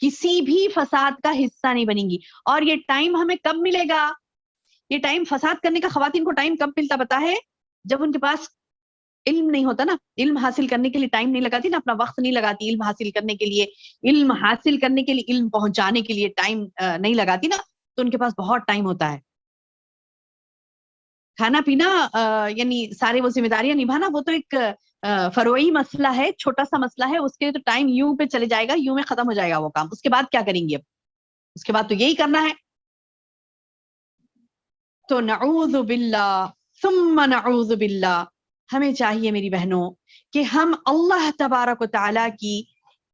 کسی بھی فساد کا حصہ نہیں بنیں گی. اور یہ ٹائم ہمیں کب ملے گا؟ یہ ٹائم فساد کرنے کا خواتین کو ٹائم کب ملتا پتا ہے؟ جب ان کے پاس علم نہیں ہوتا نا، علم حاصل کرنے کے لیے ٹائم نہیں لگاتی نا، اپنا وقت نہیں لگاتی علم حاصل کرنے کے لیے، علم حاصل کرنے کے لیے، علم پہنچانے کے لیے ٹائم نہیں لگاتی نا، تو ان کے پاس بہت ٹائم ہوتا ہے. کھانا پینا یعنی سارے وہ ذمہ داریاں نبھانا، وہ تو ایک فروعی مسئلہ ہے، چھوٹا سا مسئلہ ہے، اس کے تو ٹائم یوں پہ چلے جائے گا، یوں میں ختم ہو جائے گا وہ کام. اس کے بعد کیا کریں گے؟ اب اس کے بعد تو یہی کرنا ہے. تو نعوذ باللہ ثم نعوذ باللہ، ہمیں چاہیے میری بہنوں کہ ہم اللہ تبارک و تعالیٰ کی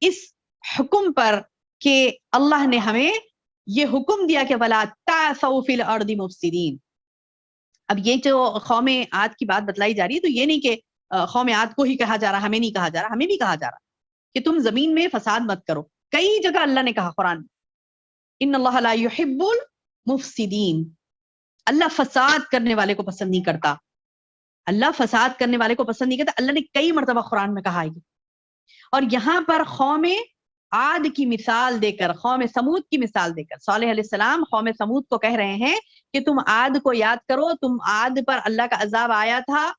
اس حکم پر، کہ اللہ نے ہمیں یہ حکم دیا کہ وَلَا تَعْثَوْا فِي الْأَرْضِ مُفْسِدِينَ. اب یہ جو قوم عاد کی بات بتلائی جا رہی ہے، تو یہ نہیں کہ قوم عاد کو ہی کہا جا رہا، ہمیں نہیں کہا جا رہا، ہمیں بھی کہا جا رہا کہ تم زمین میں فساد مت کرو. کئی جگہ اللہ نے کہا قرآن میں، ان اللہ لا يحب المفسدین، اللہ فساد کرنے والے کو پسند نہیں کرتا، اللہ فساد کرنے والے کو پسند نہیں کرتا. اللہ نے کئی مرتبہ قرآن میں کہا ہے. اور یہاں پر قوم عاد کی مثال دے کر، قوم سمود کی مثال دے کر، صالح علیہ السلام قوم سمود کو کہہ رہے ہیں کہ تم عاد کو یاد کرو، تم عاد پر اللہ کا عذاب آیا تھا،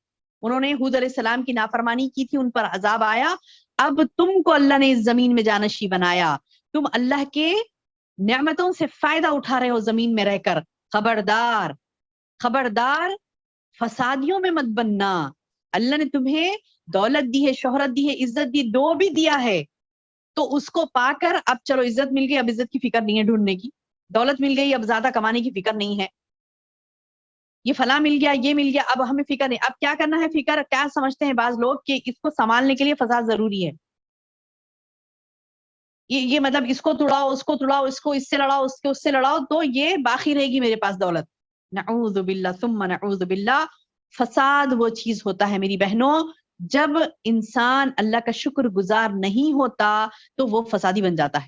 انہوں نے ہود علیہ السلام کی نافرمانی کی تھی، ان پر عذاب آیا، اب تم کو اللہ نے اس زمین میں جانشین بنایا، تم اللہ کے نعمتوں سے فائدہ اٹھا رہے ہو زمین میں رہ کر، خبردار خبردار فسادیوں میں مت بننا، اللہ نے تمہیں دولت دی ہے، شہرت دی ہے، عزت دی، دو بھی دیا ہے، تو اس کو پا کر اب چلو عزت مل گئی، اب عزت کی فکر نہیں ہے ڈھونڈنے کی، دولت مل گئی اب زیادہ کمانے کی فکر نہیں ہے، یہ فلاں مل گیا، یہ مل گیا، اب ہمیں فکر نہیں، اب کیا کرنا ہے فکر، کیا سمجھتے ہیں بعض لوگ کہ اس کو سنبھالنے کے لیے فساد ضروری ہے، یہ مطلب اس کو توڑاؤ، اس کو توڑاؤ، اس کو اس سے لڑاؤ، اس کو اس سے لڑاؤ، تو یہ باقی رہے گی میرے پاس دولت، نعوذ باللہ ثم نعوذ باللہ۔ فساد وہ چیز ہوتا ہے میری بہنوں، جب انسان اللہ کا شکر گزار نہیں ہوتا تو وہ فسادی بن جاتا ہے۔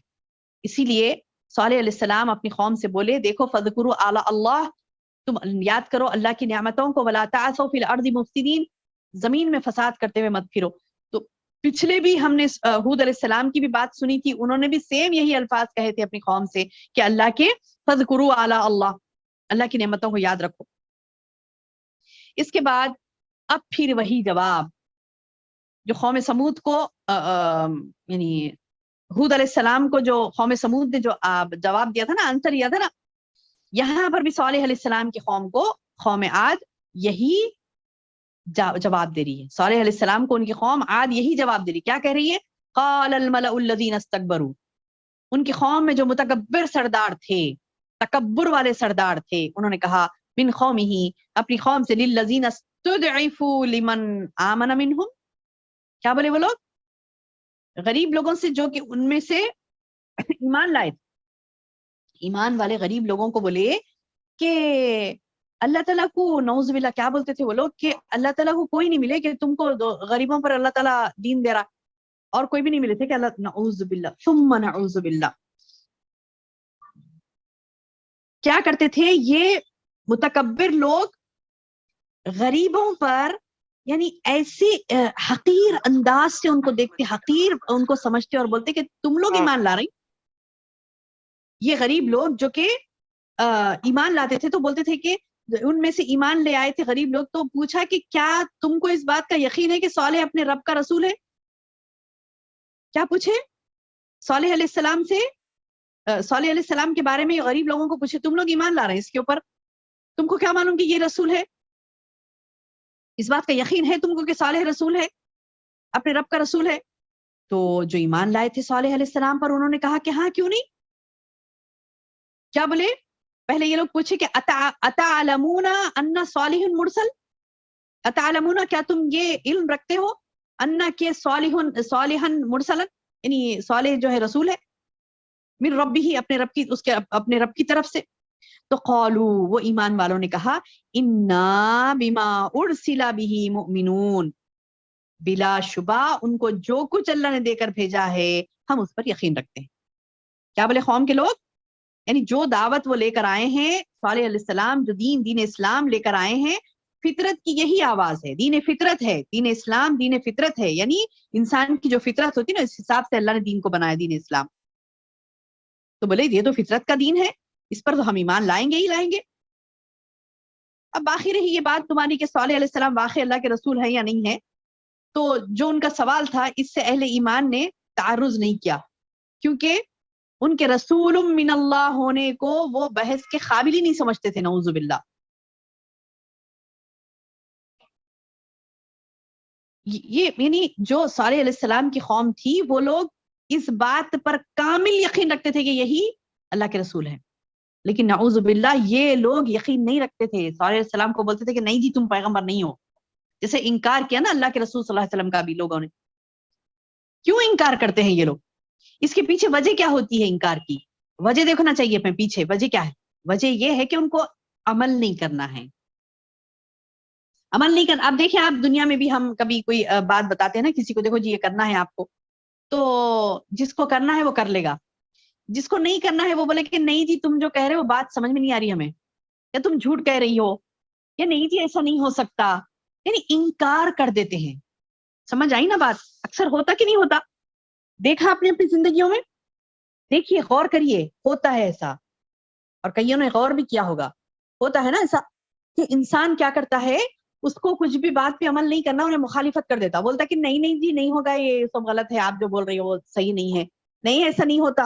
اسی لیے صالح علیہ السلام اپنی قوم سے بولے، دیکھو فذکروا آلاء اللہ، تم یاد کرو اللہ کی نعمتوں کو، ولا تعثوا فی الارض مفسدین، زمین میں فساد کرتے ہوئے مت پھرو۔ تو پچھلے بھی ہم نے ہود علیہ السلام کی بھی بات سنی تھی، انہوں نے بھی سیم یہی الفاظ کہے تھے اپنی قوم سے کہ اللہ کے فذکروا آلاء اللہ، اللہ کی نعمتوں کو یاد رکھو۔ اس کے بعد اب پھر وہی جواب جو قوم سمود کو یعنی ہود علیہ السلام کو جو قوم سمود نے جو جواب دیا تھا نا، آنسر دیا تھا نا، یہاں پر بھی صالح علیہ السلام کی قوم کو قوم عاد یہی جواب دے رہی ہے، صالح علیہ السلام کو ان کی قوم عاد یہی جواب دے رہی، کیا کہہ رہی ہے؟ قال الملأ الذین استکبروا، ان کی قوم میں جو متکبر سردار تھے، تکبر والے سردار تھے، انہوں نے کہا من قومہ، اپنی قوم سے، للذین استضعفوا لمن آمن منہم، کیا بولے وہ لوگ؟ غریب لوگوں سے جو کہ ان میں سے ایمان لائے، ایمان والے غریب لوگوں کو بولے کہ اللہ تعالیٰ کو، نعوذ باللہ کیا بولتے تھے وہ لوگ کہ اللہ تعالیٰ کو کوئی نہیں ملے کہ تم کو غریبوں پر اللہ تعالیٰ دین دے رہا، اور کوئی بھی نہیں ملے تھے کہ اللہ، نعوذ باللہ ثم نعوذ باللہ، کیا کرتے تھے یہ متکبر لوگ غریبوں پر، یعنی ایسی حقیر انداز سے ان کو دیکھتے، حقیر ان کو سمجھتے اور بولتے کہ تم لوگ ایمان لا رہی، یہ غریب لوگ جو کہ ایمان لاتے تھے تو بولتے تھے کہ ان میں سے ایمان لے آئے تھے غریب لوگ، تو پوچھا کہ کیا تم کو اس بات کا یقین ہے کہ صالح اپنے رب کا رسول ہے؟ کیا پوچھے صالح علیہ السلام سے، صالح علیہ السلام کے بارے میں غریب لوگوں کو پوچھے، تم لوگ ایمان لا رہے ہیں اس کے اوپر، تم کو کیا معلوم کہ یہ رسول ہے؟ اس بات کا یقین ہے تم کو کہ صالح رسول ہے، اپنے رب کا رسول ہے؟ تو جو ایمان لائے تھے صالح علیہ السلام پر، انہوں نے کہا کہ ہاں کیوں نہیں، کیا بولے؟ پہلے یہ لوگ پوچھے کہ اتعلمون ان صالح مرسل، اتعلمون کیا تم یہ علم رکھتے ہو، ان کے صالحا مرسلا، یعنی صالح جو ہے رسول ہے، من ربہ، اپنے رب کی، اس کے اپنے رب کی طرف سے، تو قالوا، وہ ایمان والوں نے کہا، انا بما ارسل به مؤمنون، بلا شبہ ان کو جو کچھ اللہ نے دے کر بھیجا ہے ہم اس پر یقین رکھتے ہیں۔ کیا بولے قوم کے لوگ؟ یعنی جو دعوت وہ لے کر آئے ہیں صالح علیہ السلام، جو دین اسلام لے کر آئے ہیں، فطرت کی یہی آواز ہے، دین فطرت ہے، دین اسلام دین فطرت ہے، یعنی انسان کی جو فطرت ہوتی ہے نا، اس حساب سے اللہ نے دین کو بنایا، دین اسلام، تو بولے یہ تو فطرت کا دین ہے، اس پر تو ہم ایمان لائیں گے ہی لائیں گے۔ اب باقی رہی یہ بات تمہاری کہ صالح علیہ السلام واقعی اللہ کے رسول ہے یا نہیں ہے، تو جو ان کا سوال تھا اس سے اہل ایمان نے تعرض نہیں کیا، کیونکہ ان کے رسول من اللہ ہونے کو وہ بحث کے قابل ہی نہیں سمجھتے تھے، نعوذ باللہ۔ یہ یعنی جو صالح علیہ السلام کی قوم تھی، وہ لوگ اس بات پر کامل یقین رکھتے تھے کہ یہی اللہ کے رسول ہیں، لیکن نعوذ باللہ یہ لوگ یقین نہیں رکھتے تھے، صالح علیہ السلام کو بولتے تھے کہ نہیں جی تم پیغمبر نہیں ہو، جیسے انکار کیا نا اللہ کے رسول صلی اللہ علیہ وسلم کا بھی لوگوں نے۔ کیوں انکار کرتے ہیں یہ لوگ؟ اس کے پیچھے وجہ کیا ہوتی ہے انکار کی؟ وجہ دیکھنا چاہیے اپنے پیچھے وجہ کیا ہے۔ وجہ یہ ہے کہ ان کو عمل نہیں کرنا ہے، عمل نہیں کرنا۔ اب دیکھیں آپ دنیا میں بھی ہم کبھی کوئی بات بتاتے ہیں نا کسی کو، دیکھو جی یہ کرنا ہے آپ کو، تو جس کو کرنا ہے وہ کر لے گا، جس کو نہیں کرنا ہے وہ بولے کہ نہیں جی تم جو کہہ رہے ہو بات سمجھ میں نہیں آ رہی ہمیں، یا تم جھوٹ کہہ رہی ہو، یا نہیں جی ایسا نہیں ہو سکتا، یعنی انکار کر دیتے ہیں۔ سمجھ آئی نا بات؟ اکثر ہوتا کہ نہیں ہوتا؟ دیکھا آپ نے اپنی زندگیوں میں؟ دیکھیے غور کریے، ہوتا ہے ایسا، اور کئیوں نے غور بھی کیا ہوگا، ہوتا ہے نا ایسا کہ انسان کیا کرتا ہے، اس کو کچھ بھی بات پہ عمل نہیں کرنا, انہیں مخالفت کر دیتا, بولتا کہ نہیں نہیں جی نہیں ہوگا, یہ سب غلط ہے, آپ جو بول رہی ہو وہ صحیح نہیں ہے, نہیں ایسا نہیں ہوتا,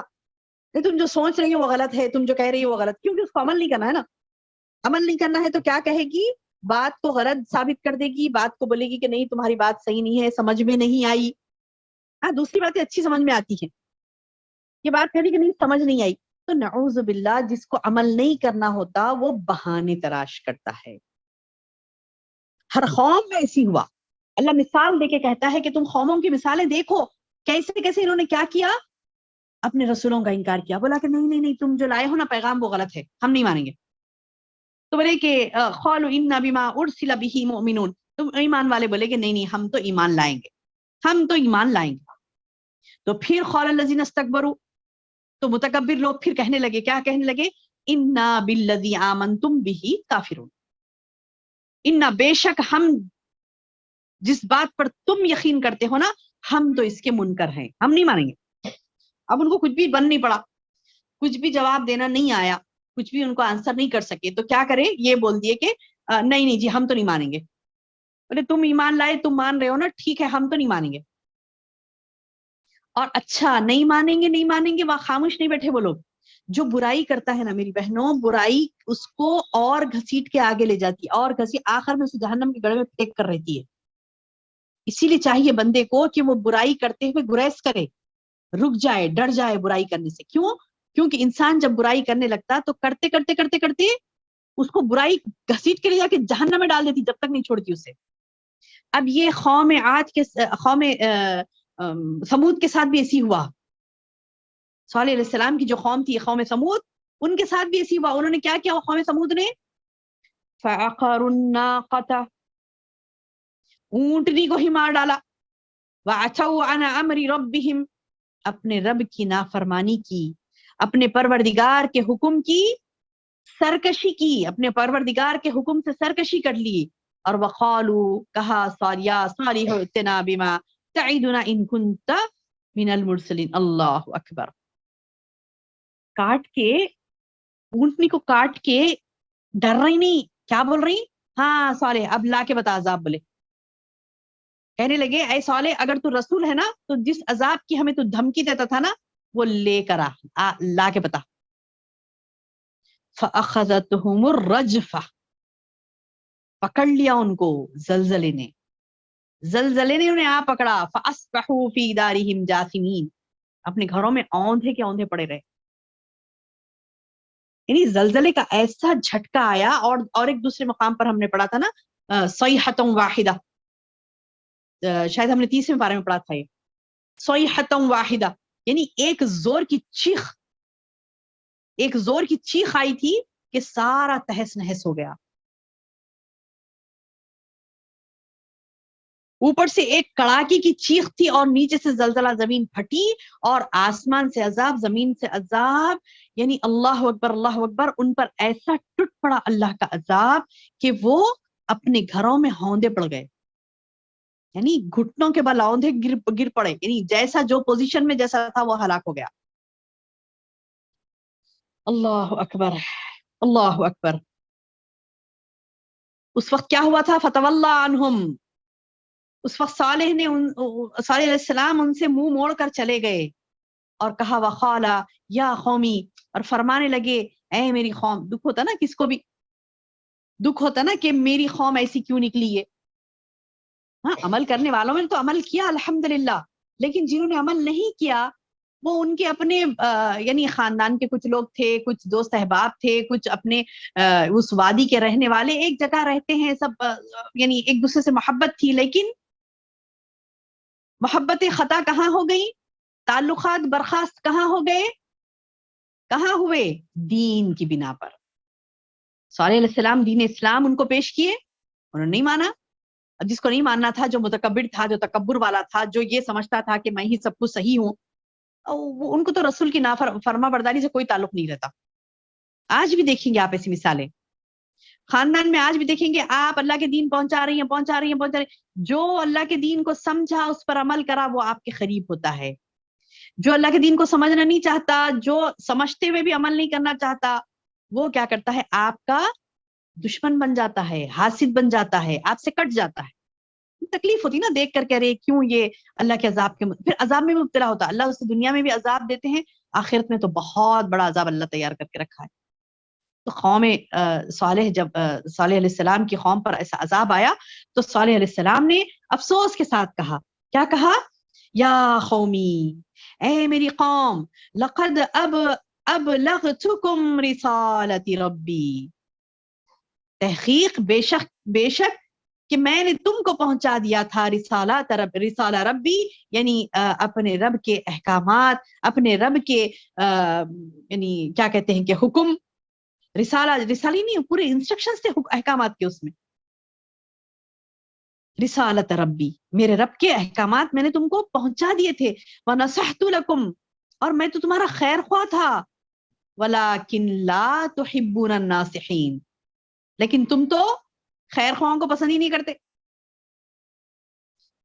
نہیں تم جو سوچ رہی ہو وہ غلط ہے, تم جو کہہ رہی ہو وہ غلط, کیونکہ اس کو عمل نہیں کرنا ہے نا. عمل نہیں کرنا ہے تو کیا کہے گی, بات کو غلط ثابت کر دے گی, بات کو بولے گی کہ نہیں تمہاری بات صحیح نہیں ہے, سمجھ میں نہیں آئی. ہاں دوسری باتیں اچھی سمجھ میں آتی ہیں, یہ بات کہہ دی کہ نہیں سمجھ نہیں آئی. تو نعوذ باللہ جس کو عمل نہیں کرنا ہوتا وہ بہانے تلاش کرتا ہے. ہر قوم میں ایسی ہوا. اللہ مثال دے کے کہتا ہے کہ تم قوموں کی مثالیں دیکھو, کیسے کیسے انہوں نے کیا کیا, اپنے رسولوں کا انکار کیا, بولا کہ نہیں نہیں نہیں تم جو لائے ہو نا پیغام وہ غلط ہے, ہم نہیں مانیں گے. تو بولے کہ قالوا انا بما ارسل به مؤمنون, تم ایمان والے بولے کہ نہیں نہیں ہم تو ایمان لائیں گے, ہم تو ایمان لائیں گے. تو پھر قال الذين استكبروا, تو متکبر لوگ پھر کہنے لگے, کیا کہنے لگے, انا بالذی آمنتم به کافرون, انا بے شک ہم جس بات پر تم یقین کرتے ہو نا ہم تو اس کے منکر ہیں, ہم نہیں مانیں گے. اب ان کو کچھ بھی بن نہیں پڑا, کچھ بھی جواب دینا نہیں آیا, کچھ بھی ان کو آنسر نہیں کر سکے, تو کیا کرے, یہ بول دیے کہ نہیں نہیں جی ہم تو نہیں مانیں گے. بولے تم ایمان لائے, تم مان رہے ہو نا, ٹھیک ہے ہم تو نہیں مانیں گے. اور اچھا نہیں مانیں گے نہیں مانیں گے, وہاں خاموش نہیں بیٹھے وہ لوگ. جو برائی کرتا ہے نا میری بہنوں, برائی اس کو اور گھسیٹ کے آگے لے جاتی, اور گھسیٹ آخر میں اسے جہنم کے گڑھے میں پھینک کر رہتی ہے. اسی لیے چاہیے بندے کو کہ وہ برائی کرتے ہوئے گریز کرے, رک جائے, ڈر جائے برائی کرنے سے. کیوں, کیونکہ انسان جب برائی کرنے لگتا تو کرتے کرتے کرتے کرتے اس کو برائی گھسیٹ کے لے جا کے جہنم میں ڈال دیتی, جب تک نہیں چھوڑتی اسے. اب یہ قوم عاد کے قوم ثمود کے ساتھ بھی ایسی ہوا. صالح علیہ السلام کی جو قوم تھی قوم ثمود, ان کے ساتھ بھی ایسی ہوا. انہوں نے کیا کیا قوم ثمود نے, فعقروا الناقۃ, اونٹنی کو ہی مار ڈالا, وعتوا عن امر ربهم, اپنے رب کی نافرمانی کی, اپنے پروردگار کے حکم کی سرکشی کی, اپنے پروردگار کے حکم سے سرکشی کر لی. اور وقالوا, کہا صالح ائتنا بما تعدنا ان كنت من المرسلین. اللہ اکبر. کاٹ کے, اونٹنی کو کاٹ کے ڈر رہی نہیں, کیا بول رہی, ہاں صالح اب لا کے بتا عذاب. بولے کہنے لگے اے صالح اگر تو رسول ہے نا تو جس عذاب کی ہمیں تو دھمکی دیتا تھا نا وہ لے کر لا کے بتا. فَأَخَذَتْهُمُ الرَّجْفَةُ, پکڑ لیا ان کو زلزلے نے, زلزلے نے انہیں پکڑا. فَأَصْبَحُوا فِي دَارِهِمْ جَاثِمِينَ, اپنے گھروں میں اوندھے کے اوندھے پڑے رہے. یعنی زلزلے کا ایسا جھٹکا آیا. اور ایک دوسرے مقام پر ہم نے پڑھا تھا نا صیحۃ واحدہ, شاید ہم نے 30ویں پارے میں پڑھا تھا یہ, صیحۃ واحدہ یعنی ایک زور کی چیخ, ایک زور کی چیخ آئی تھی کہ سارا تہس نہس ہو گیا. اوپر سے ایک کڑاکی کی چیخ تھی اور نیچے سے زلزلہ, زمین پھٹی اور آسمان سے عذاب, زمین سے عذاب. یعنی اللہ اکبر اللہ اکبر, ان پر ایسا ٹوٹ پڑا اللہ کا عذاب کہ وہ اپنے گھروں میں ہوندے پڑ گئے. یعنی گھٹنوں کے بل اوندھے گر پڑے, یعنی جیسا جو پوزیشن میں جیسا تھا وہ ہلاک ہو گیا. اللہ اکبر اللہ اکبر. اس وقت کیا ہوا تھا, فتولی عنہم, اس وقت صالح علیہ السلام ان سے منہ موڑ کر چلے گئے اور کہا وقال یا قومی, اور فرمانے لگے اے میری قوم. دکھ ہوتا نا کس کو بھی, دکھ ہوتا نا کہ میری قوم ایسی کیوں نکلی ہے. ہاں عمل کرنے والوں نے تو عمل کیا الحمدللہ, لیکن جنہوں نے عمل نہیں کیا وہ ان کے اپنے یعنی خاندان کے کچھ لوگ تھے, کچھ دوست احباب تھے, کچھ اپنے اس وادی کے رہنے والے, ایک جگہ رہتے ہیں سب, یعنی ایک دوسرے سے محبت تھی, لیکن محبت خطا کہاں ہو گئی, تعلقات برخاست کہاں ہو گئے, کہاں ہوئے, دین کی بنا پر. صالح علیہ السلام دین اسلام ان کو پیش کیے, انہوں نے نہیں مانا. جس کو نہیں ماننا تھا, جو متکبر تھا, جو تکبر والا تھا, جو یہ سمجھتا تھا کہ میں ہی سب کچھ صحیح ہوں, ان کو تو رسول کی فرما برداری سے کوئی تعلق نہیں رہتا. آج بھی دیکھیں گے آپ ایسی مثالیں خاندان میں, آج بھی دیکھیں گے آپ اللہ کے دین پہنچا رہی ہیں. جو اللہ کے دین کو سمجھا, اس پر عمل کرا, وہ آپ کے قریب ہوتا ہے. جو اللہ کے دین کو سمجھنا نہیں چاہتا, جو سمجھتے ہوئے بھی عمل نہیں کرنا چاہتا, وہ کیا کرتا ہے, آپ کا دشمن بن جاتا ہے, حاسد بن جاتا ہے, آپ سے کٹ جاتا ہے. تکلیف ہوتی نا دیکھ کر, کہہ رہے کیوں یہ اللہ کے عذاب کے, پھر عذاب میں بھی مبتلا ہوتا ہے. اللہ اسے دنیا میں بھی عذاب دیتے ہیں, آخرت میں تو بہت بڑا عذاب اللہ تیار کر کے رکھا ہے. تو قوم صالح, جب صالح علیہ السلام کی قوم پر ایسا عذاب آیا تو صالح علیہ السلام نے افسوس کے ساتھ کہا, کیا کہا؟ یا قومی, اے میری قوم, لقد ابلغتکم رسالت ربی, تحقیق بے شک کہ میں نے تم کو پہنچا دیا تھا رسالہ ربی, یعنی اپنے رب کے احکامات, اپنے رب کے یعنی کیا کہتے ہیں کہ حکم. رسالی نہیں, پورے انسٹرکشنز تھے احکامات کے, اس میں رسالت ربی, میرے رب کے احکامات میں نے تم کو پہنچا دیے تھے. وَنَصَحْتُ لَكُمْ, اور میں تو تمہارا خیر خواہ تھا. وَلَكِنْ لَا تُحِبُّونَ النَّاصِحِينَ, لیکن تم تو خیر خواہوں کو پسند ہی نہیں کرتے.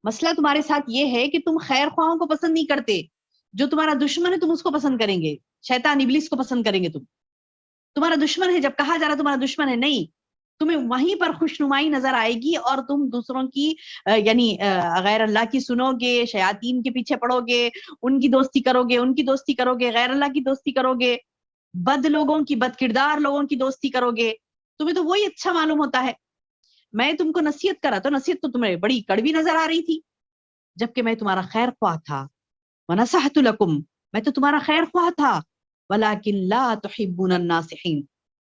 مسئلہ تمہارے ساتھ یہ ہے کہ تم خیر خواہوں کو پسند نہیں کرتے. جو تمہارا دشمن ہے تم اس کو پسند کریں گے, شیطان ابلیس کو پسند کریں گے. تمہارا دشمن ہے, جب کہا جا رہا تمہارا دشمن ہے, نہیں, تمہیں وہیں پر خوشنمائی نظر آئے گی, اور تم دوسروں کی یعنی غیر اللہ کی سنو گے, شیاطین کے پیچھے پڑو گے, ان کی دوستی کرو گے, غیر اللہ کی دوستی کرو گے, بد لوگوں کی, بد کردار لوگوں کی دوستی کرو گے. تمہیں تو وہی اچھا معلوم ہوتا ہے. میں تم کو نصیحت کرا تو نصیحت تو تمہیں بڑی کڑوی نظر آ رہی تھی, جبکہ میں تمہارا خیر خواہ تھا. وَنَصَحْتُ لَكُمْ, میں تو تمہارا خیر خواہ تھا. وَلَكِنْ لَا تُحِبُّونَ النَّاصِحِينَ,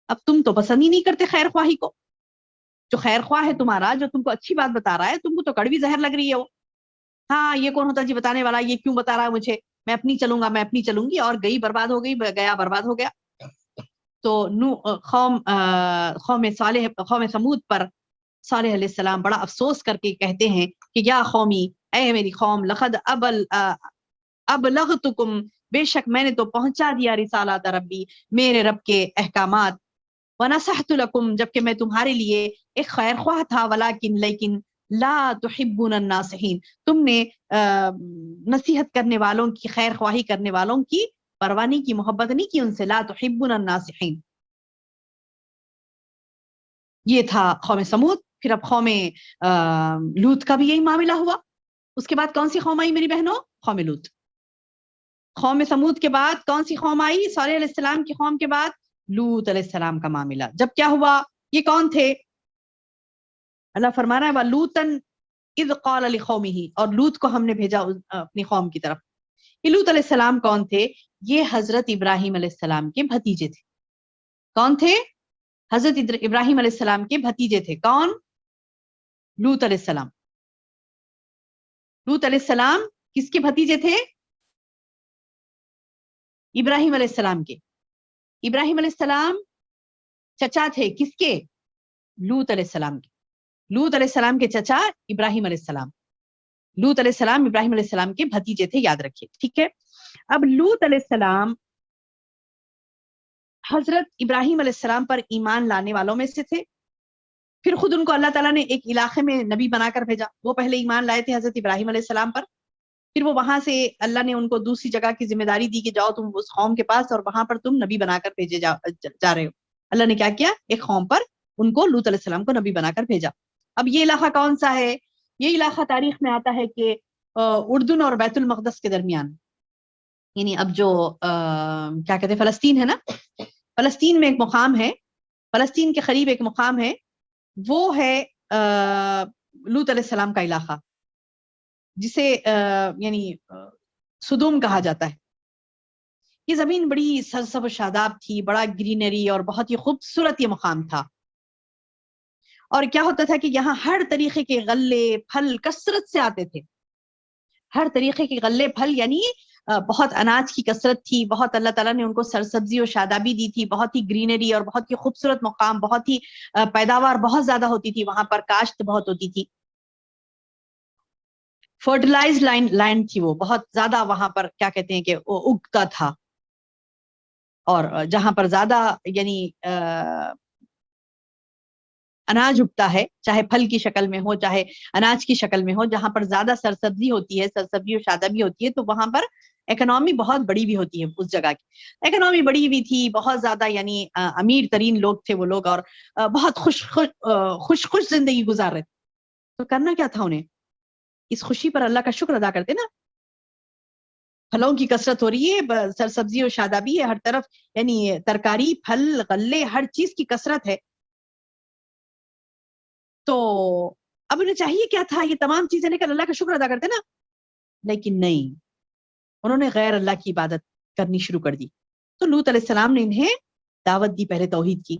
اب تم تو پسند ہی نہیں کرتے خیر خواہی کو. جو خیر خواہ ہے تمہارا, جو تم کو اچھی بات بتا رہا ہے, تم کو تو کڑوی زہر لگ رہی ہے وہ. ہاں, یہ کون ہوتا جی بتانے والا, یہ کیوں بتا رہا ہے مجھے, میں اپنی چلوں گا, میں اپنی چلوں گی, اور گئی برباد ہو گئی, گیا برباد ہو گیا. تو قوم سمود پر صالح علیہ السلام بڑا افسوس کر کے کہتے ہیں کہ یا قومی, اے میری قوم, لقد ابلغتکم, بے شک میں نے تو پہنچا دیا رسالات ربی, میرے رب کے احکامات. ونصحت لکم, جبکہ میں تمہارے لیے ایک خیر خواہ تھا. لیکن لا تحبون الناصحین, تم نے نصیحت کرنے والوں کی, خیر خواہی کرنے والوں کی پرواہ نہیں کی, محبت نہیں کی ان سے. لا تحبون الناصحین, یہ تھا قوم سمود. پھر اب قوم لوط کا بھی یہی معاملہ ہوا. اس کے بعد کون سی قوم آئی میری بہنوں؟ قوم لوط. قوم سمود کے بعد کون سی قوم آئی؟ صالح علیہ السلام کی قوم کے بعد لوط علیہ السلام کا معاملہ. جب کیا ہوا, یہ کون تھے؟ اللہ فرما رہا ہے وَلُوطًا اِذْ قَالَ لِقَوْمِهِ, اور لوط کو ہم نے بھیجا اپنی قوم کی طرف. یہ لوط علیہ السلام کون تھے؟ یہ حضرت ابراہیم علیہ السلام کے بھتیجے تھے. کون تھے؟ حضرت ابراہیم علیہ السلام کے بھتیجے تھے. کون؟ لوط علیہ السلام. لوط علیہ السلام کس کے بھتیجے تھے؟ ابراہیم علیہ السلام کے. ابراہیم علیہ السلام چچا تھے کس کے؟ لوط علیہ السلام کے. لوط علیہ السلام کے چچا ابراہیم علیہ السلام. لوط علیہ السلام ابراہیم علیہ السلام کے بھتیجے تھے, یاد رکھیے, ٹھیک ہے. اب لوط علیہ السلام حضرت ابراہیم علیہ السلام پر ایمان لانے والوں میں سے تھے. پھر خود ان کو اللہ تعالیٰ نے ایک علاقے میں نبی بنا کر بھیجا. وہ پہلے ایمان لائے تھے حضرت ابراہیم علیہ السلام پر, پھر وہ وہاں سے اللہ نے ان کو دوسری جگہ کی ذمہ داری دی کہ جاؤ تم اس قوم کے پاس, اور وہاں پر تم نبی بنا کر بھیجے جا رہے ہو. اللہ نے کیا کیا, ایک قوم پر ان کو, لوط علیہ السلام کو نبی بنا کر بھیجا. اب یہ علاقہ کون سا ہے؟ یہ علاقہ تاریخ میں آتا ہے کہ اردن اور بیت المقدس کے درمیان, یعنی اب جو کیا کہتے ہیں فلسطین ہے نا, فلسطین میں ایک مقام ہے, فلسطین کے قریب ایک مقام ہے, وہ ہے لوط علیہ السلام کا علاقہ, جسے یعنی سدوم کہا جاتا ہے. یہ زمین بڑی سرسب و شاداب تھی, بڑا گرینری اور بہت ہی خوبصورت یہ مقام تھا. اور کیا ہوتا تھا کہ یہاں ہر طریقے کے غلے پھل کثرت سے آتے تھے. ہر طریقے کے غلے پھل, یعنی بہت اناج کی کثرت تھی, بہت اللہ تعالیٰ نے ان کو سرسبزی و شادابی دی تھی, بہت ہی گرینری اور بہت ہی خوبصورت مقام, بہت ہی پیداوار بہت زیادہ ہوتی تھی وہاں پر, کاشت بہت ہوتی تھی, فرٹیلائز لینڈ تھی وہ, بہت زیادہ وہاں پر کیا کہتے ہیں کہ وہ اگتا تھا. اور جہاں پر زیادہ یعنی اناج اگتا ہے، چاہے پھل کی شکل میں ہو چاہے اناج کی شکل میں ہو، جہاں پر زیادہ سرسبزی ہوتی ہے، سرسبزی و شادابی ہوتی ہے، تو وہاں پر اکنامی بہت بڑی بھی ہوتی ہے. اس جگہ کی اکنامی بڑی بھی تھی، بہت زیادہ یعنی امیر ترین لوگ تھے وہ لوگ، اور بہت خوش زندگی گزار رہے تھے. تو کرنا کیا تھا انہیں؟ اس خوشی پر اللہ کا شکر ادا کرتے نا. پھلوں کی کثرت ہو رہی ہے، سرسبزی و شادابی ہے ہر طرف، یعنی ترکاری، پھل، غلے، ہر چیز کی کثرت ہے. تو اب انہیں چاہیے کیا تھا؟ یہ تمام چیزیں لے کر اللہ کا شکر ادا کرتے نا. لیکن نہیں، انہوں نے غیر اللہ کی عبادت کرنی شروع کر دی. تو لوط علیہ السلام نے انہیں دعوت دی پہلے توحید کی،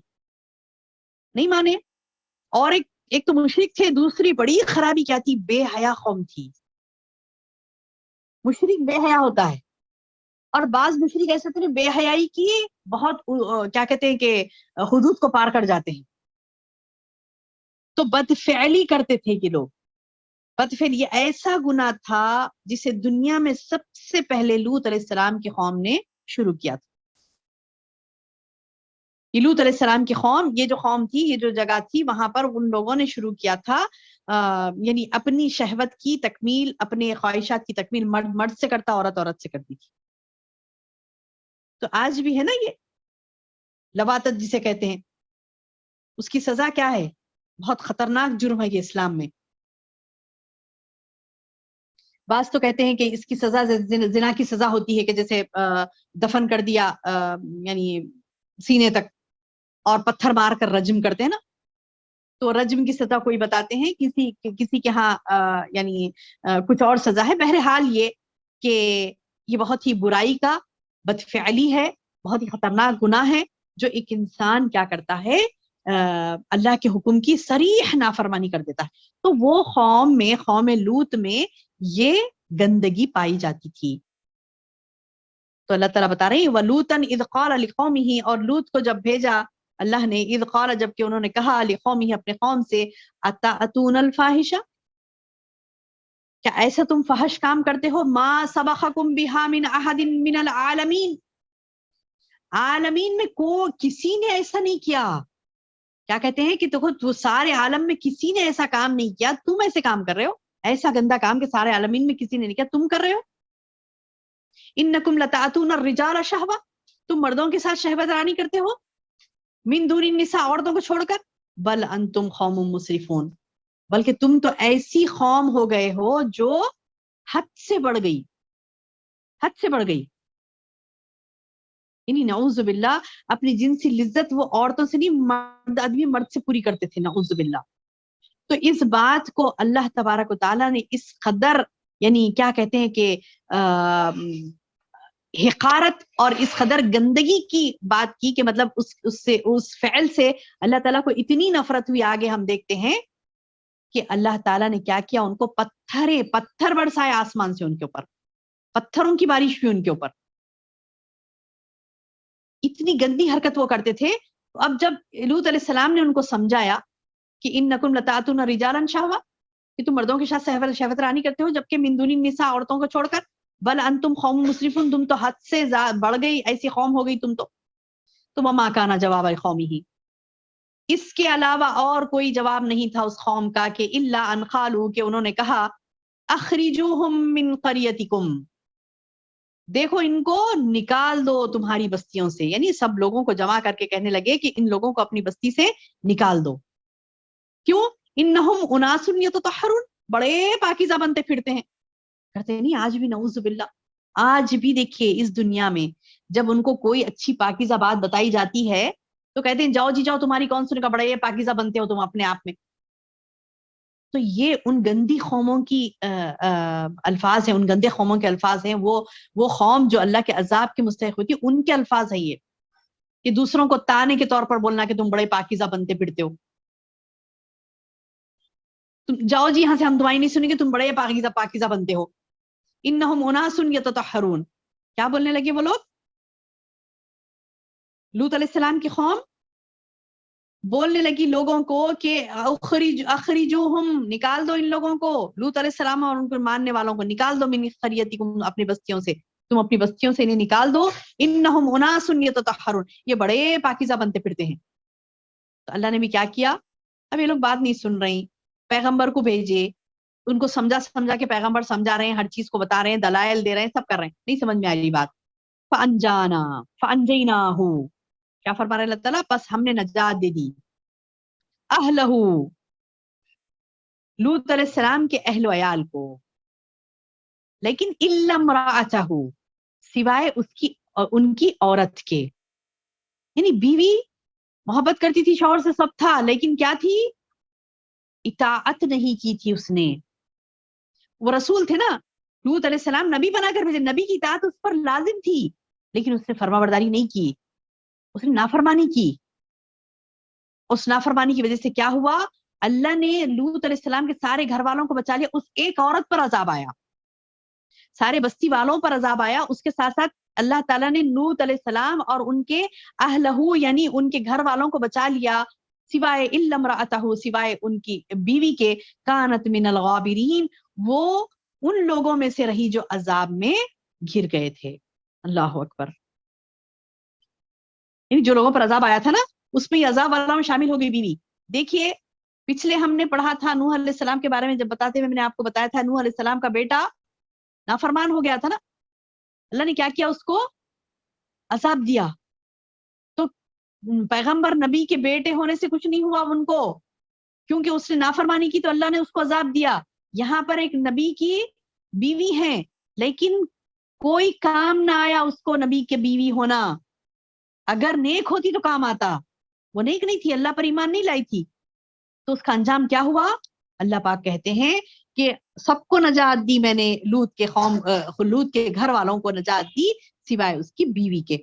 نہیں مانے. اور ایک تو مشرک تھے، دوسری بڑی خرابی کیا تھی؟ بے حیا قوم تھی. مشرک بے حیا ہوتا ہے، اور بعض مشرک ایسے تھے بے حیائی کی بہت کیا کہتے ہیں کہ حدود کو پار کر جاتے ہیں. تو بدفعلی کرتے تھے یہ لوگ. بدفعل یہ ایسا گناہ تھا جسے دنیا میں سب سے پہلے لوط علیہ السلام کی قوم نے شروع کیا تھا. یہ لوط علیہ السلام کی قوم، یہ جو قوم تھی، یہ جو جگہ تھی، وہاں پر ان لوگوں نے شروع کیا تھا یعنی اپنی شہوت کی تکمیل، اپنے خواہشات کی تکمیل مرد مرد سے کرتا، عورت عورت سے کرتی تھی. تو آج بھی ہے نا یہ لواطت جسے کہتے ہیں، اس کی سزا کیا ہے؟ بہت خطرناک جرم ہے یہ اسلام میں. بعض تو کہتے ہیں کہ اس کی سزا زنا کی سزا ہوتی ہے، کہ جیسے دفن کر دیا یعنی سینے تک اور پتھر مار کر رجم کرتے ہیں نا. تو رجم کی سزا کوئی بتاتے ہیں، کسی کے ہاں یعنی کچھ اور سزا ہے. بہرحال یہ کہ یہ بہت ہی برائی کا بدفعلی ہے، بہت ہی خطرناک گناہ ہے، جو ایک انسان کیا کرتا ہے؟ اللہ کے حکم کی صریح نافرمانی کر دیتا ہے. تو وہ قوم لوط میں یہ گندگی پائی جاتی تھی. تو اللہ تعالیٰ بتا رہے ہیں وَلُوطًا إِذْ قَالَ لِقَوْمِهِ، اور لوط کو جب بھیجا اللہ نے، اذ قال، جب کہ انہوں نے کہا، لقومه، اپنے قوم سے، اتأتون الفاحشہ، کیا ایسا تم فحش کام کرتے ہو؟ ما سبقکم بها من احد من العالمین، عالمین میں کسی نے ایسا نہیں کیا. کیا کہتے ہیں کہ تو سارے عالم میں کسی نے ایسا کام نہیں کیا، تم ایسے کام کر رہے ہو، ایسا گندا کام کہ سارے عالمین میں کسی نے نہیں کیا، تم کر رہے ہو. انکم لتأتون الرجال شہوہ، تم مردوں کے ساتھ شہوت رانی کرتے ہو، من دون النساء، عورتوں کو چھوڑ کر، بل انتم قوم مسرفون، بلکہ تم تو ایسی قوم ہو گئے ہو جو حد سے بڑھ گئی، حد سے بڑھ گئی. یعنی نعوذ باللہ اپنی جنسی لذت وہ عورتوں سے نہیں، مرد آدمی مرد سے پوری کرتے تھے، نعوذ باللہ. تو اس بات کو اللہ تبارک و تعالیٰ نے اس قدر یعنی کیا کہتے ہیں کہ حقارت اور اس قدر گندگی کی بات کی کہ مطلب اس فعل سے اللہ تعالیٰ کو اتنی نفرت ہوئی. آگے ہم دیکھتے ہیں کہ اللہ تعالیٰ نے کیا کیا، ان کو پتھر برسائے آسمان سے، ان کے اوپر پتھروں کی بارش ہوئی ان کے اوپر. اتنی گندی حرکت وہ کرتے تھے. اب جب لوط علیہ السلام نے ان کو سمجھایا کہ انکم لتأتون رجالا شہوہ، کہ تم مردوں کے ساتھ شہوت رانی کرتے ہو، جبکہ من دون النساء، عورتوں کو چھوڑ کر، بل انتم قوم مسرفون، تم تو حد سے بڑھ گئی، ایسی قوم ہو گئی تم تو. وما کان جواب قومہ، اس کے علاوہ اور کوئی جواب نہیں تھا اس قوم کا، کہ الا ان قالوا، کہ انہوں نے کہا، اخرجوہم من قریتکم، دیکھو ان کو نکال دو تمہاری بستیوں سے. یعنی سب لوگوں کو جمع کر کے کہنے لگے کہ ان لوگوں کو اپنی بستی سے نکال دو. کیوں؟ انہم اناس یتطہرون، بڑے پاکیزہ بنتے پھرتے ہیں. کرتے نہیں آج بھی، نعوذ باللہ. آج بھی دیکھیے اس دنیا میں جب ان کو کوئی اچھی پاکیزہ بات بتائی جاتی ہے تو کہتے ہیں جاؤ جی جاؤ، تمہاری کون سنے کا، بڑے پاکیزہ بنتے ہو تم اپنے آپ میں. تو یہ ان گندی قوموں کی الفاظ ہیں، ان گندے قوموں کے الفاظ ہیں. وہ قوم جو اللہ کے عذاب کے مستحق ہوتی ہے، ان کے الفاظ ہیں یہ، کہ دوسروں کو تانے کے طور پر بولنا کہ تم بڑے پاکیزہ بنتے پھرتے ہو. تم جاؤ جی یہاں سے، ہم تمہاری نہیں سنیں گے، تم بڑے پاکیزہ بنتے ہو. انہم اناس یتطہرون، کیا بولنے لگے وہ لوگ؟ لوط علیہ السلام کی قوم بولنے لگی لوگوں کو کہ اخرجوہم، نکال دو ان لوگوں کو، لوط علیہ السلام اور ان کو ماننے والوں کو نکال دو، من قریتکم، اپنی بستیوں سے، تم اپنی بستیوں سے انہیں نکال دو. انہم اناس یتطہرون، یہ بڑے پاکیزہ بنتے پھرتے ہیں. تو اللہ نے بھی کیا کیا، اب یہ لوگ بات نہیں سن رہی, پیغمبر کو بھیجے, ان کو سمجھا کے پیغمبر سمجھا رہے ہیں, ہر چیز کو بتا رہے ہیں, دلائل دے رہے ہیں, سب کر رہے ہیں, نہیں سمجھ میں آ رہی بات. فانجانا فانجیناہو, کیا فرما رہے اللہ تعالیٰ, بس ہم نے نجات دے دی, اہلہو, لوط علیہ السلام کے اہل و عیال کو, لیکن الا امرأتہ, سوائے اس کی ان کی عورت کے, یعنی بیوی محبت کرتی تھی شوہر سے, سب تھا, لیکن کیا تھی, اطاعت نہیں کی تھی اس نے. وہ رسول تھے نا, لوط علیہ السلام نبی بنا کر بھیجے, نبی کی اطاعت اس پر لازم تھی, لیکن اس نے فرما برداری نہیں کی, اس نے نافرمانی کی. اس نافرمانی کی وجہ سے کیا ہوا, اللہ نے لوط علیہ السلام کے سارے گھر والوں کو بچا لیا, اس ایک عورت پر عذاب آیا, سارے بستی والوں پر عذاب آیا, اس کے ساتھ ساتھ اللہ تعالیٰ نے لوط علیہ السلام اور ان کے اہلہو یعنی ان کے گھر والوں کو بچا لیا, سوائے الا امرأتہ, سوائے ان کی بیوی کے, کانت من الغابرین, وہ ان لوگوں میں سے رہی جو عذاب میں گر گئے تھے. اللہ اکبر. یعنی جو لوگوں پر عذاب آیا تھا نا, اس میں یہ عذاب والا میں شامل ہو گئی بیوی. دیکھیے پچھلے ہم نے پڑھا تھا نوح علیہ السلام کے بارے میں, جب بتاتے ہوئے میں نے آپ کو بتایا تھا نوح علیہ السلام کا بیٹا نافرمان ہو گیا تھا نا, اللہ نے کیا کیا, اس کو عذاب دیا. تو پیغمبر نبی کے بیٹے ہونے سے کچھ نہیں ہوا ان کو, کیونکہ اس نے نافرمانی کی تو اللہ نے اس کو عذاب دیا. یہاں پر ایک نبی کی بیوی ہے, لیکن کوئی کام نہ آیا اس کو نبی کے بیوی ہونا. اگر نیک ہوتی تو کام آتا, وہ نیک نہیں تھی, اللہ پر ایمان نہیں لائی تھی, تو اس کا انجام کیا ہوا. اللہ پاک کہتے ہیں کہ سب کو نجات دی میں نے, لوط کے قوم, لوط کے گھر والوں کو نجات دی سوائے اس کی بیوی کے.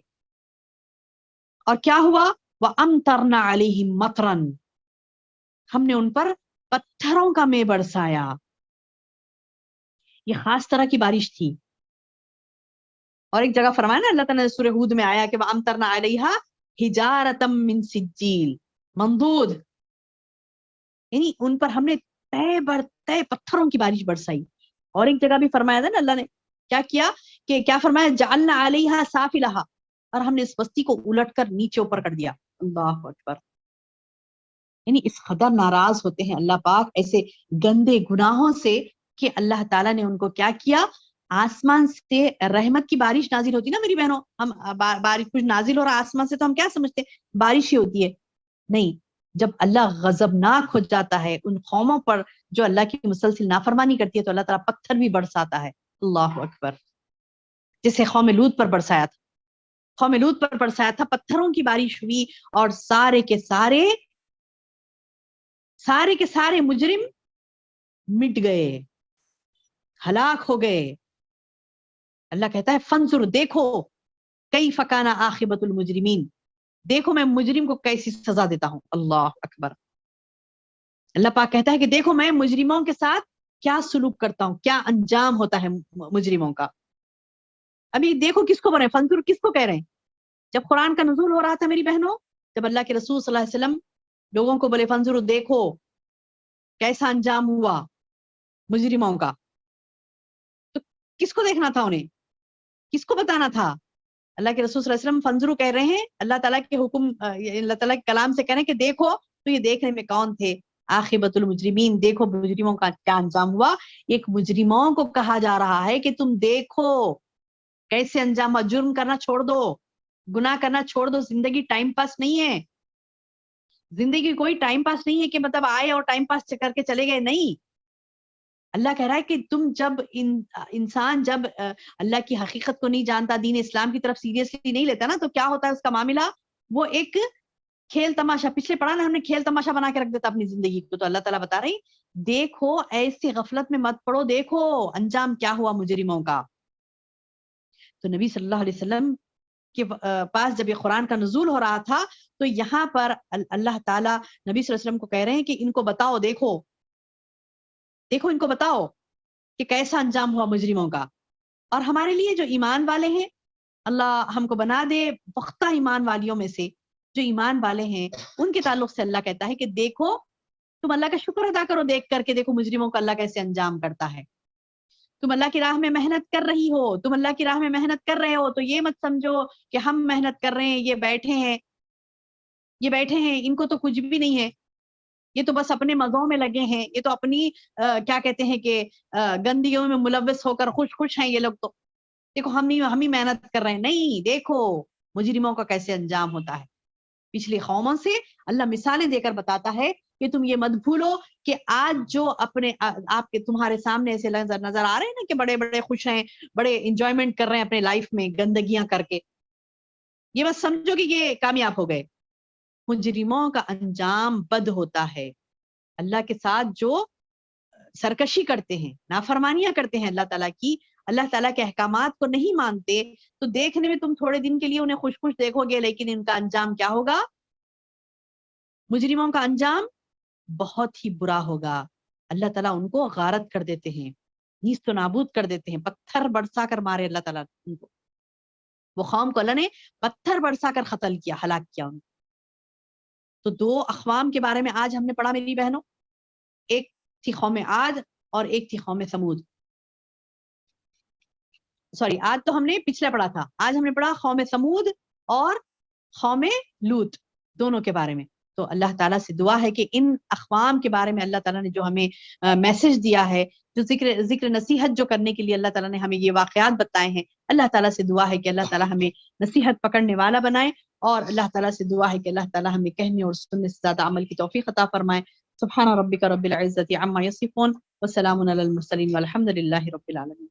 اور کیا ہوا, وَأَمْطَرْنَا عَلَيْهِمْ مَطْرًا, ہم نے ان پر پتھروں کا مے برسایا. یہ خاص طرح کی بارش تھی. اور ایک جگہ فرمایا نا اللہ تعالیٰ نے سورہ ہود میں آیا کہ وَأَمْطَرْنَا عَلَيْهَا حِجَارَةً مِّن سِجِّيلٍ مَنْضُودٍ, یعنی ان پر ہم نے تے بر تے پتھروں کی بارش برسائی. اور ایک جگہ بھی فرمایا تھا نا اللہ نے کیا کیا, کہ کیا فرمایا, جعلنا علیہا سافلہا, اور ہم نے اس بستی کو الٹ کر نیچے اوپر کر دیا. اللہ اکبر. یعنی اس قدر ناراض ہوتے ہیں اللہ پاک ایسے گندے گناہوں سے کہ اللہ تعالیٰ نے ان کو کیا کیا, آسمان سے رحمت کی بارش نازل ہوتی نا میری بہنوں, ہم بارش کچھ نازل ہو رہا آسمان سے تو ہم کیا سمجھتے ہیں بارش ہی ہوتی ہے, نہیں. جب اللہ غضبناک ہو جاتا ہے ان قوموں پر جو اللہ کی مسلسل نافرمانی کرتی ہے, تو اللہ تعالیٰ پتھر بھی برساتا ہے. اللہ اکبر. جیسے قوم لوط پر برسایا تھا, قوم لوط پر برسایا تھا, پتھروں کی بارش ہوئی, اور سارے کے سارے مجرم مٹ گئے, ہلاک ہو گئے. اللہ کہتا ہے فنظر, دیکھو, کیف کان عاقبۃ المجرمین, دیکھو میں مجرم کو کیسی سزا دیتا ہوں. اللہ اکبر. اللہ پاک کہتا ہے کہ دیکھو میں مجرموں کے ساتھ کیا سلوک کرتا ہوں, کیا انجام ہوتا ہے مجرموں کا. ابھی دیکھو کس کو بول رہے ہیں, فنظر کس کو کہہ رہے ہیں. جب قرآن کا نزول ہو رہا تھا میری بہنوں, جب اللہ کے رسول صلی اللہ علیہ وسلم لوگوں کو بولے فنظر, دیکھو کیسا انجام ہوا مجرموں کا, تو کس کو دیکھنا تھا انہیں, کس کو بتانا تھا. اللہ کے رسول صلی اللہ علیہ وسلم فنظرو کہہ رہے ہیں, اللہ تعالیٰ کے حکم, اللہ تعالیٰ کے کلام سے کہہ رہے ہیں کہ دیکھو, تو یہ دیکھنے میں کون تھے, عاقبۃ المجرمین, دیکھو مجرموں کا کیا انجام ہوا. ایک مجرموں کو کہا جا رہا ہے کہ تم دیکھو کیسے انجام, جرم کرنا چھوڑ دو, گناہ کرنا چھوڑ دو. زندگی ٹائم پاس نہیں ہے, زندگی کوئی ٹائم پاس نہیں ہے کہ مطلب آئے اور ٹائم پاس کر کے چلے گئے, نہیں. اللہ کہہ رہا ہے کہ تم جب انسان جب اللہ کی حقیقت کو نہیں جانتا, دین اسلام کی طرف سیریسلی نہیں لیتا نا, تو کیا ہوتا ہے اس کا معاملہ, وہ ایک کھیل تماشا, پچھلے پڑھا نا ہم نے, کھیل تماشا بنا کے رکھ دیتا اپنی زندگی کو. تو اللہ تعالیٰ بتا رہی دیکھو ایسی غفلت میں مت پڑو, دیکھو انجام کیا ہوا مجرموں کا. تو نبی صلی اللہ علیہ وسلم کے پاس جب یہ قرآن کا نزول ہو رہا تھا, تو یہاں پر اللہ تعالیٰ نبی صلی اللہ علیہ وسلم کو کہہ رہے ہیں کہ ان کو بتاؤ, دیکھو ان کو بتاؤ کہ کیسا انجام ہوا مجرموں کا. اور ہمارے لیے جو ایمان والے ہیں, اللہ ہم کو بنا دے پختہ ایمان والیوں میں سے. جو ایمان والے ہیں ان کے تعلق سے اللہ کہتا ہے کہ دیکھو, تم اللہ کا شکر ادا کرو دیکھ کر کے, دیکھو مجرموں کو اللہ کیسے انجام کرتا ہے. تم اللہ کی راہ میں محنت کر رہی ہو, تم اللہ کی راہ میں محنت کر رہے ہو, تو یہ مت سمجھو کہ ہم محنت کر رہے ہیں, یہ بیٹھے ہیں, ان کو تو کچھ بھی نہیں ہے. یہ تو بس اپنے مزوں میں لگے ہیں، یہ تو اپنی کیا کہتے ہیں کہ گندگیوں میں ملوث ہو کر خوش ہیں یہ لوگ، تو دیکھو ہم ہی محنت کر رہے ہیں. نہیں، دیکھو مجرموں کا کیسے انجام ہوتا ہے. پچھلی قوموں سے اللہ مثالیں دے کر بتاتا ہے کہ تم یہ مت بھولو کہ آج جو اپنے آپ کے تمہارے سامنے ایسے نظر آ رہے ہیں نا کہ بڑے بڑے خوش ہیں، بڑے انجوائمنٹ کر رہے ہیں اپنے لائف میں گندگیاں کر کے، یہ بس سمجھو کہ یہ کامیاب ہو گئے. مجرموں کا انجام بد ہوتا ہے. اللہ کے ساتھ جو سرکشی کرتے ہیں، نافرمانیاں کرتے ہیں اللہ تعالیٰ کی، اللہ تعالیٰ کے احکامات کو نہیں مانتے، تو دیکھنے میں تم تھوڑے دن کے لیے انہیں خوش خوش دیکھو گے، لیکن ان کا انجام کیا ہوگا؟ مجرموں کا انجام بہت ہی برا ہوگا. اللہ تعالیٰ ان کو غارت کر دیتے ہیں، نیست و نابود کر دیتے ہیں، پتھر برسا کر مارے اللہ تعالیٰ ان کو. وہ قوم کو اللہ نے پتھر برسا کر قتل کیا، ہلاک کیا ان کو. تو دو اقوام کے بارے میں آج ہم نے پڑھا میری بہنوں، ایک تھی قوم عاد اور ایک تھی قوم سمود. سوری، آج تو ہم نے پچھلا پڑھا تھا، آج ہم نے پڑھا قوم سمود اور قوم لوط دونوں کے بارے میں. تو اللہ تعالیٰ سے دعا ہے کہ ان اقوام کے بارے میں اللہ تعالیٰ نے جو ہمیں میسج دیا ہے، جو ذکر نصیحت جو کرنے کے لیے اللہ تعالیٰ نے ہمیں یہ واقعات بتائے ہیں، اللہ تعالیٰ سے دعا ہے کہ اللہ تعالیٰ ہمیں نصیحت پکڑنے والا بنائے، اور اللہ تعالیٰ سے دعا ہے کہ اللہ تعالیٰ ہمیں کہنے اور سننے سے زیادہ عمل کی توفیق عطا فرمائے. سبحان ربک رب العزت عما یصفون وسلام علی المرسلین والحمد للہ رب العالمین.